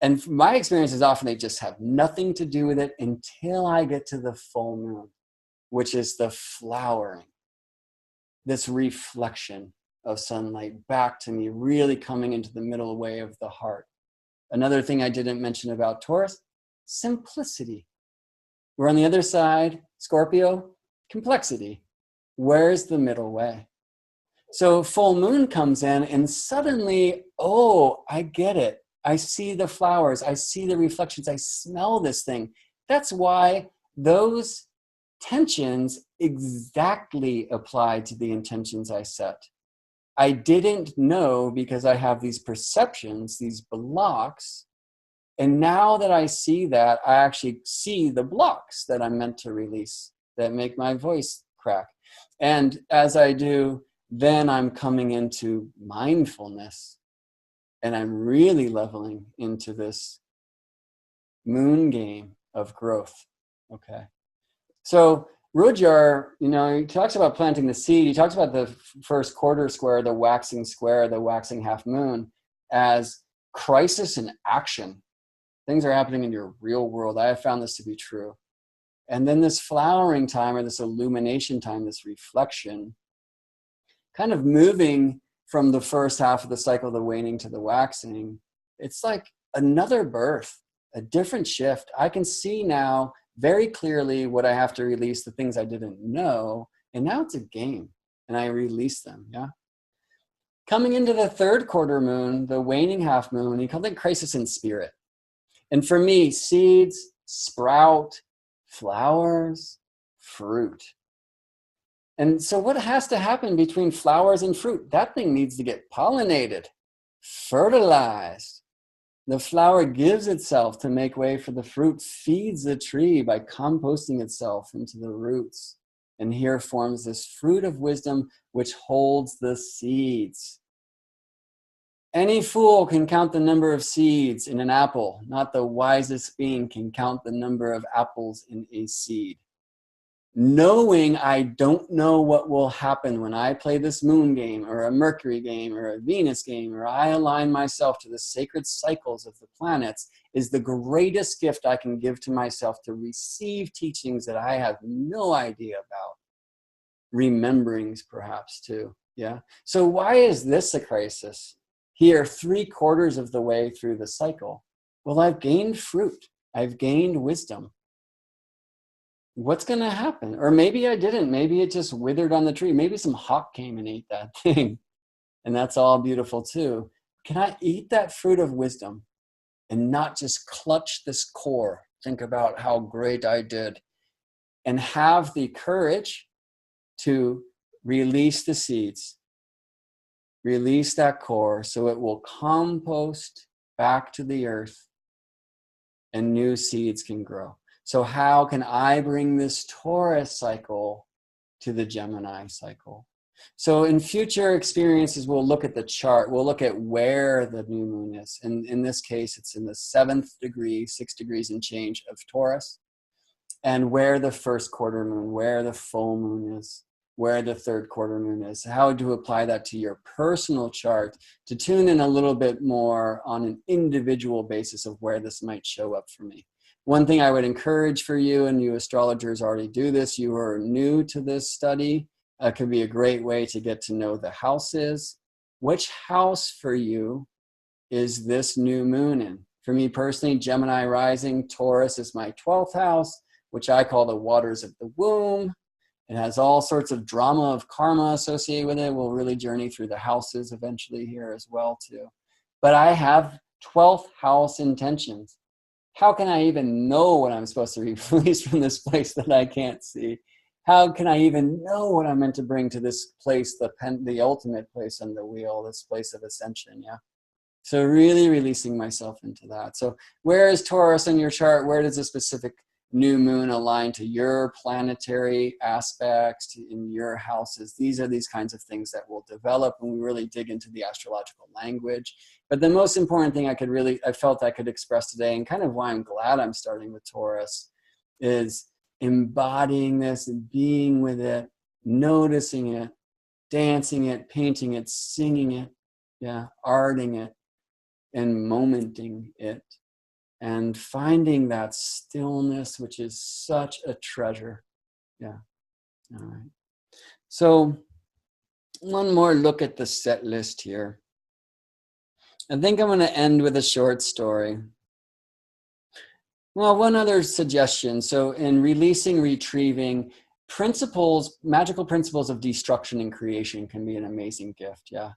And my experience is often they just have nothing to do with it until I get to the full moon, which is the flowering, this reflection of sunlight back to me, really coming into the middle way of the heart. Another thing I didn't mention about Taurus, simplicity. We're on the other side, Scorpio, complexity. Where's the middle way? So full moon comes in and suddenly, oh, I get it. I see the flowers. I see the reflections. I smell this thing. That's why those tensions exactly apply to the intentions I set. I didn't know because I have these perceptions, these blocks. And now that I see that, I actually see the blocks that I'm meant to release that make my voice crack. And as I do, then I'm coming into mindfulness, and I'm really leveling into this moon game of growth. Okay. So Rudyard, you know, he talks about planting the seed. He talks about the first quarter square, the waxing half moon, as crisis in action. Things are happening in your real world. I have found this to be true. And then this flowering time, or this illumination time, this reflection, kind of moving from the first half of the cycle, the waning to the waxing, it's like another birth, a different shift. I can see now very clearly what I have to release, the things I didn't know, and now it's a game, and I release them, yeah? Coming into the third quarter moon, the waning half moon, he called it crisis in spirit. And for me, seeds sprout, flowers, fruit. And so what has to happen between flowers and fruit? That thing needs to get pollinated, fertilized. The flower gives itself to make way for the fruit, feeds the tree by composting itself into the roots. And here forms this fruit of wisdom which holds the seeds. Any fool can count the number of seeds in an apple. Not the wisest being can count the number of apples in a seed. Knowing I don't know what will happen when I play this moon game or a Mercury game or a Venus game, or I align myself to the sacred cycles of the planets, is the greatest gift I can give to myself, to receive teachings that I have no idea about. Rememberings perhaps too, yeah? So why is this a crisis? Here, 3/4 of the way through the cycle. Well, I've gained fruit. I've gained wisdom. What's going to happen? Or maybe I didn't. Maybe it just withered on the tree. Maybe some hawk came and ate that thing. And that's all beautiful too. Can I eat that fruit of wisdom and not just clutch this core? Think about how great I did. And have the courage to release the seeds. Release that core so it will compost back to the earth and new seeds can grow. So how can I bring this Taurus cycle to the Gemini cycle? So in future experiences, we'll look at the chart. We'll look at where the new moon is. And in this case, it's in the 7th degree, 6 degrees and change of Taurus, and where the first quarter moon, where the full moon is, where the third quarter moon is, how to apply that to your personal chart to tune in a little bit more on an individual basis of where this might show up for me. One thing I would encourage for you, and you astrologers already do this, you are new to this study, could be a great way to get to know the houses. Which house for you is this new moon in? For me personally, Gemini rising, Taurus is my 12th house, which I call the waters of the womb. It has all sorts of drama of karma associated with it. We'll really journey through the houses eventually here as well too. But I have 12th house intentions. How can I even know what I'm supposed to release from this place that I can't see? How can I even know what I'm meant to bring to this place, the ultimate place on the wheel, this place of ascension, yeah? So really releasing myself into that. So where is Taurus in your chart? Where does a specific new moon align to your planetary aspects in your houses? These are these kinds of things that will develop when we really dig into the astrological language. But the most important thing I felt I could express today, and kind of why I'm glad I'm starting with Taurus, is embodying this and being with it, noticing it, dancing it, painting it, singing it, yeah, arting it, and momenting it. And finding that stillness, which is such a treasure. Yeah. All right. So one more look at the set list here. I think I'm going to end with a short story. Well, one other suggestion. So in releasing, retrieving, magical principles of destruction and creation can be an amazing gift. Yeah.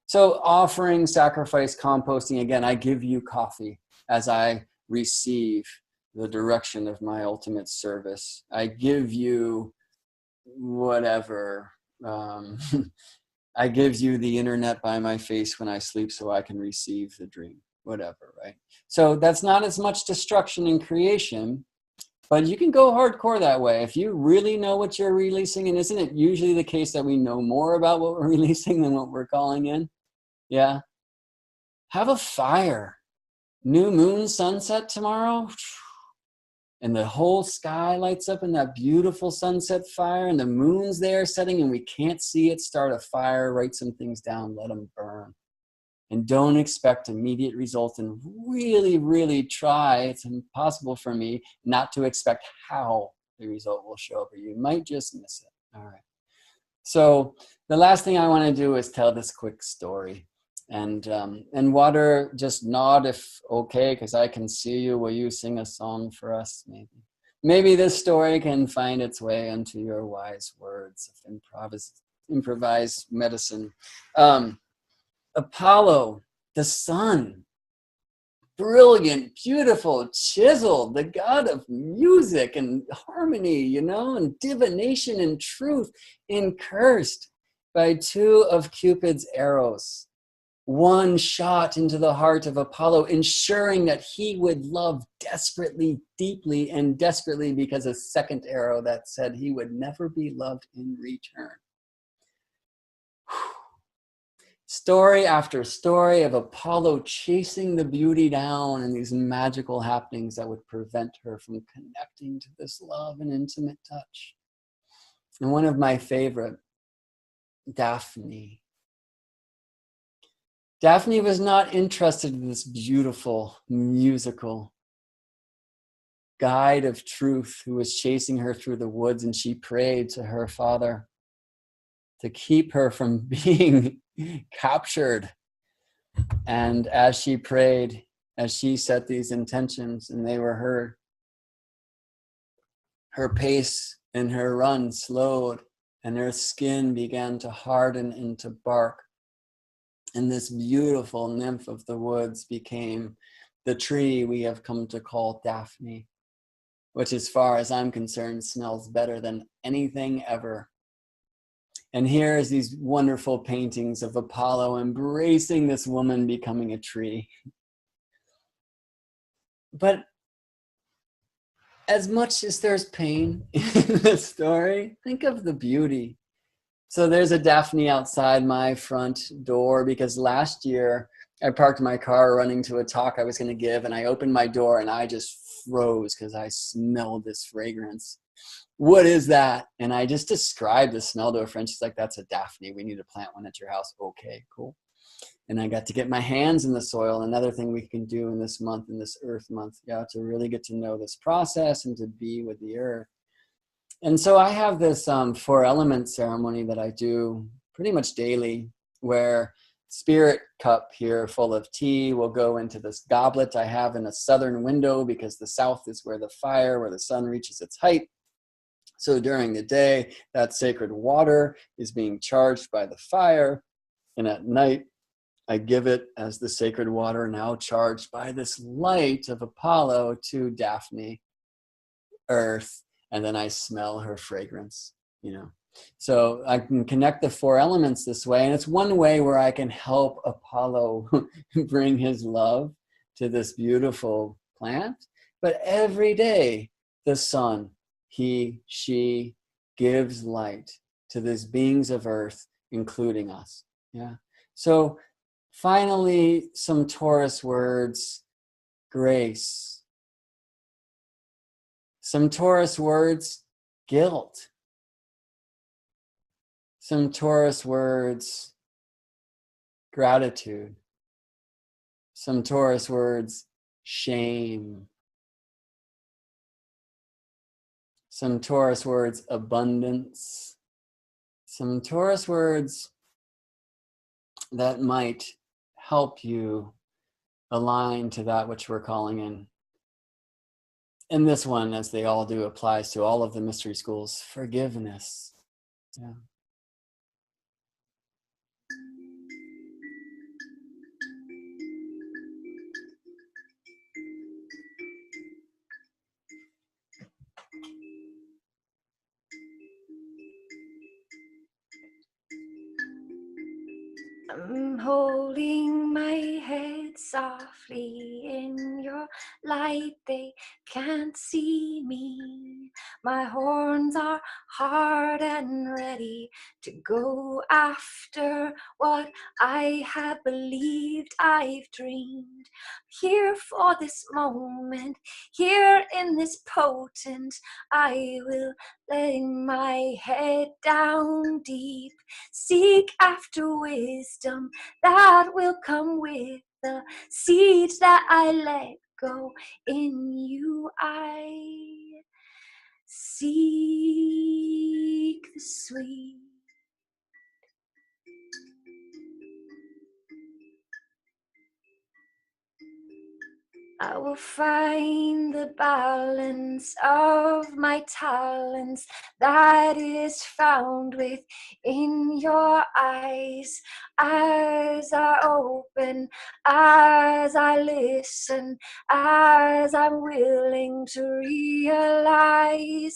So offering, sacrifice, composting, again, I give you coffee as I receive the direction of my ultimate service. I give you whatever. I give you the internet by my face when I sleep so I can receive the dream, whatever, right? So that's not as much destruction and creation, but you can go hardcore that way. If you really know what you're releasing, and isn't it usually the case that we know more about what we're releasing than what we're calling in? Yeah. Have a fire. New moon sunset tomorrow, and the whole sky lights up in that beautiful sunset fire, and the moon's there setting and we can't see it. Start a fire, write some things down, let them burn. And don't expect immediate results, and really, really try. It's impossible for me not to expect how the result will show up, or you might just miss it. All right. So the last thing I want to do is tell this quick story. And Water, just nod if okay, because I can see you. Will you sing a song for us, maybe? Maybe this story can find its way into your wise words of improvised medicine. Apollo, the sun, brilliant, beautiful, chiseled, the god of music and harmony, and divination and truth, incursed by 2 of Cupid's arrows. One shot into the heart of Apollo, ensuring that he would love desperately, deeply, and desperately, because a second arrow that said he would never be loved in return. Story after story of Apollo chasing the beauty down, and these magical happenings that would prevent her from connecting to this love and intimate touch. And one of my favorite, Daphne. Daphne was not interested in this beautiful, musical guide of truth who was chasing her through the woods, and she prayed to her father to keep her from being captured. And as she prayed, as she set these intentions and they were heard, her pace and her run slowed, and her skin began to harden into bark. And this beautiful nymph of the woods became the tree we have come to call Daphne, which, as far as I'm concerned, smells better than anything ever. And here is these wonderful paintings of Apollo embracing this woman becoming a tree. But as much as there's pain in this story, think of the beauty. So there's a Daphne outside my front door because last year I parked my car running to a talk I was going to give, and I opened my door and I just froze because I smelled this fragrance. What is that? And I just described the smell to a friend. She's like, that's a Daphne. We need to plant one at your house. Okay, cool. And I got to get my hands in the soil. Another thing we can do in this month, in this Earth month, yeah, to really get to know this process and to be with the Earth. And so I have this 4 element ceremony that I do pretty much daily, where spirit cup here full of tea will go into this goblet I have in a southern window, because the south is where the fire, where the sun reaches its height. So during the day, that sacred water is being charged by the fire. And at night, I give it as the sacred water now charged by this light of Apollo to Daphne, Earth. And then I smell her fragrance, you know. So I can connect the 4 elements this way. And it's one way where I can help Apollo bring his love to this beautiful plant. But every day, the sun, he, she gives light to these beings of Earth, including us. Yeah. So finally, some Taurus words: grace. Some Taurus words: guilt. Some Taurus words: gratitude. Some Taurus words: shame. Some Taurus words: abundance. Some Taurus words that might help you align to that which we're calling in. And this one, as they all do, applies to all of the mystery schools: forgiveness. Yeah. I'm holding my head softly in your light. They can't see me. My horns are hard and ready to go after what I have believed I've dreamed. Here for this moment, here in this potent, I will lay my head down deep. Seek after wisdom that will come with the seeds that I let go. In you I seek the sweet. I will find the balance of my talents that is found within your eyes. As I open, as I listen, as I'm willing to realize,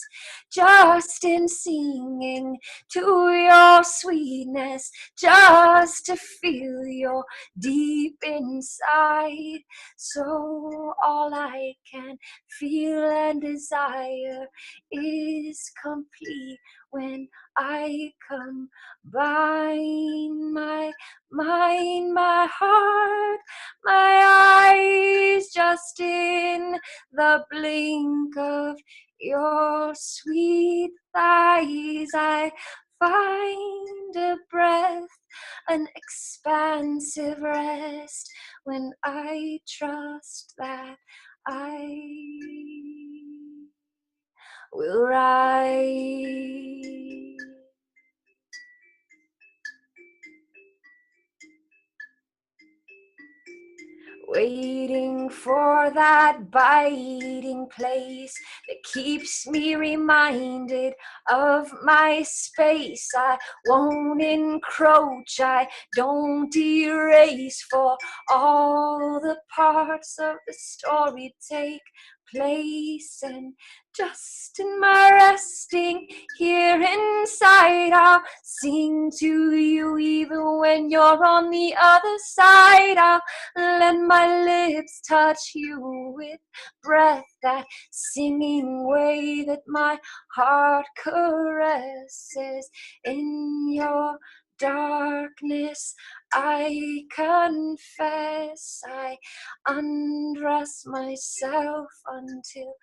just in singing to your sweetness, just to feel your deep inside. So all I can feel and desire is complete when I combine my mind, my heart, my eyes, just in the blink of your sweet thighs. I find a breath, an expansive rest, when I trust that I will rise. Waiting for that biting place that keeps me reminded of my space. I won't encroach, I don't erase, for all the parts of the story take place, and just in my resting here inside, I'll sing to you even when you're on the other side. I'll let my lips touch you with breath, that singing way that my heart caresses. In your darkness, I confess, I undress myself until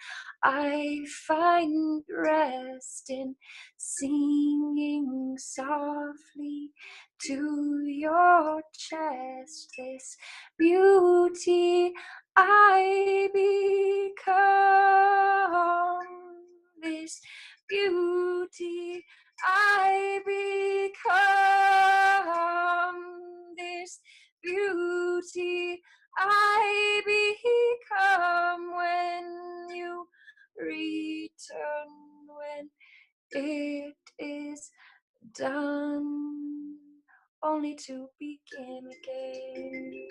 I find rest in singing softly to your chest. This beauty I become, this beauty I become, this beauty I become when you return, when it is done, only to begin again.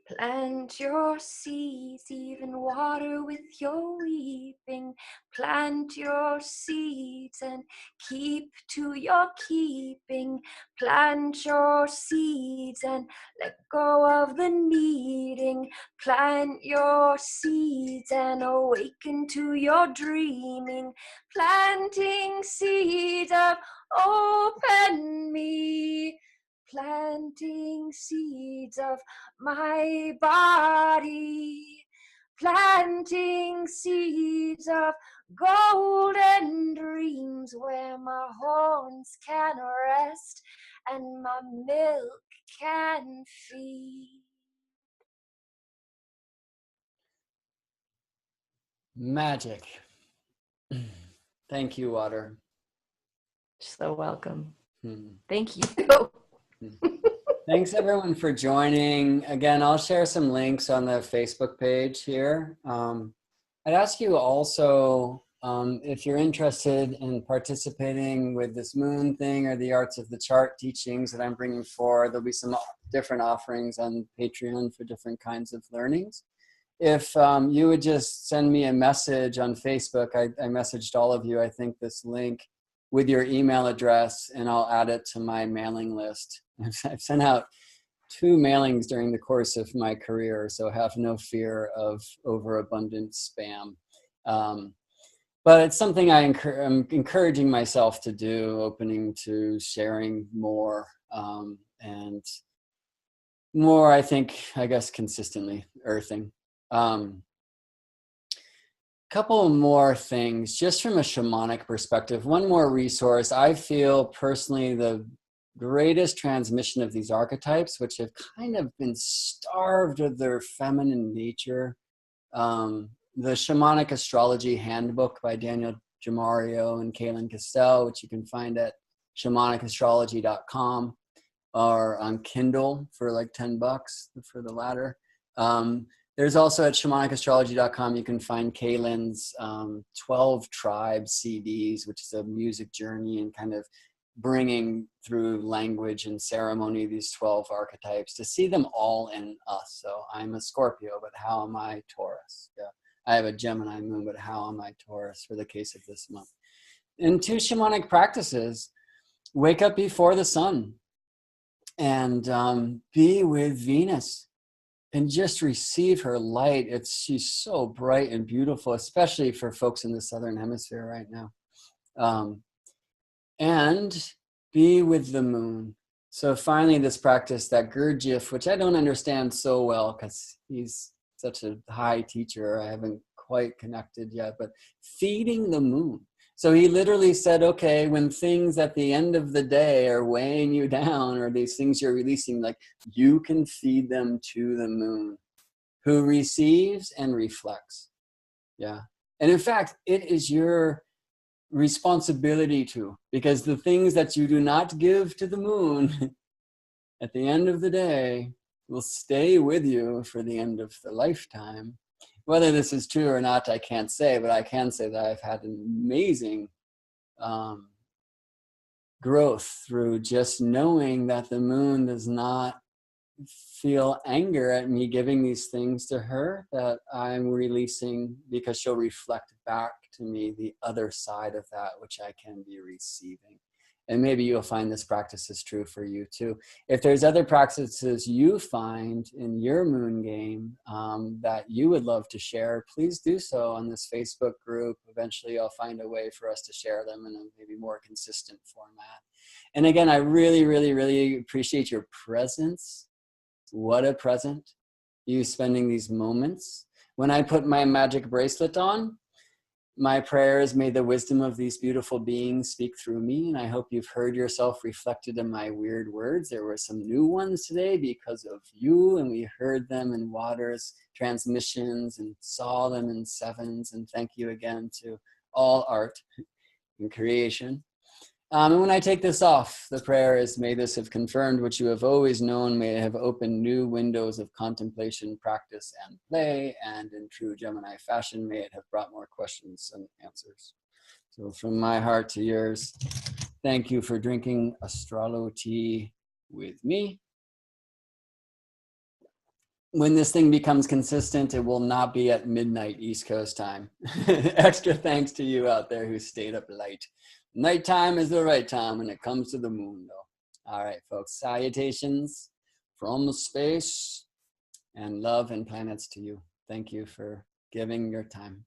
Plant your seeds, even water with your weeping. Plant your seeds and keep to your keeping. Plant your seeds and let go of the needing. Plant your seeds and awaken to your dreaming. Planting seeds of open me. Planting seeds of my body, planting seeds of golden dreams where my horns can rest and my milk can feed. Magic. Thank you, Water. So welcome. Hmm. Thank you. Thanks everyone for joining. Again, I'll share some links on the Facebook page here. I'd ask you also, if you're interested in participating with this moon thing or the arts of the chart teachings that I'm bringing forward, there'll be some different offerings on Patreon for different kinds of learnings. If you would just send me a message on Facebook, I messaged all of you, I think, this link with your email address, and I'll add it to my mailing list. I've sent out 2 mailings during the course of my career, so have no fear of overabundant spam. But it's something I'm encouraging myself to do, opening to sharing more, and more, I think, I guess, consistently earthing. Couple more things, just from a shamanic perspective. One more resource. I feel personally the greatest transmission of these archetypes, which have kind of been starved of their feminine nature. The Shamanic Astrology Handbook by Daniel Jamario and Kaylin Castell, which you can find at shamanicastrology.com or on Kindle for like $10 for the latter. There's also at shamanicastrology.com, you can find Kaylin's 12 Tribes CDs, which is a music journey and kind of bringing through language and ceremony these 12 archetypes to see them all in us. So I'm a Scorpio, but how am I Taurus? Yeah. I have a Gemini moon, but how am I Taurus for the case of this month? And 2 shamanic practices: wake up before the sun and be with Venus. And just receive her light. She's so bright and beautiful, especially for folks in the Southern Hemisphere right now. And be with the moon. So finally, this practice that Gurdjieff, which I don't understand so well because he's such a high teacher, I haven't quite connected yet, but feeding the moon. So he literally said, okay, when things at the end of the day are weighing you down, or these things you're releasing, like, you can feed them to the moon, who receives and reflects. Yeah. And in fact, it is your responsibility to, because the things that you do not give to the moon at the end of the day will stay with you for the end of the lifetime. Whether this is true or not, I can't say, but I can say that I've had an amazing growth through just knowing that the moon does not feel anger at me giving these things to her that I'm releasing, because she'll reflect back to me the other side of that which I can be receiving. And maybe you'll find this practice is true for you too. If there's other practices you find in your moon game that you would love to share, please do so on this Facebook group. Eventually I'll find a way for us to share them in a maybe more consistent format. And again, I really, really, really appreciate your presence. What a present, you spending these moments. When I put my magic bracelet on, my prayers, may the wisdom of these beautiful beings speak through me. And I hope you've heard yourself reflected in my weird words. There were some new ones today because of you, and we heard them in Water's transmissions and saw them in Sevens. And thank you again to all art and creation. And when I take this off, the prayer is, may this have confirmed what you have always known, may it have opened new windows of contemplation, practice, and play, and in true Gemini fashion, may it have brought more questions and answers. So from my heart to yours, thank you for drinking Astrology with me. When this thing becomes consistent, it will not be at midnight East Coast time. Extra thanks to you out there who stayed up late. Nighttime is the right time when it comes to the moon, though. All right, folks. Salutations from space and love and planets to you. Thank you for giving your time.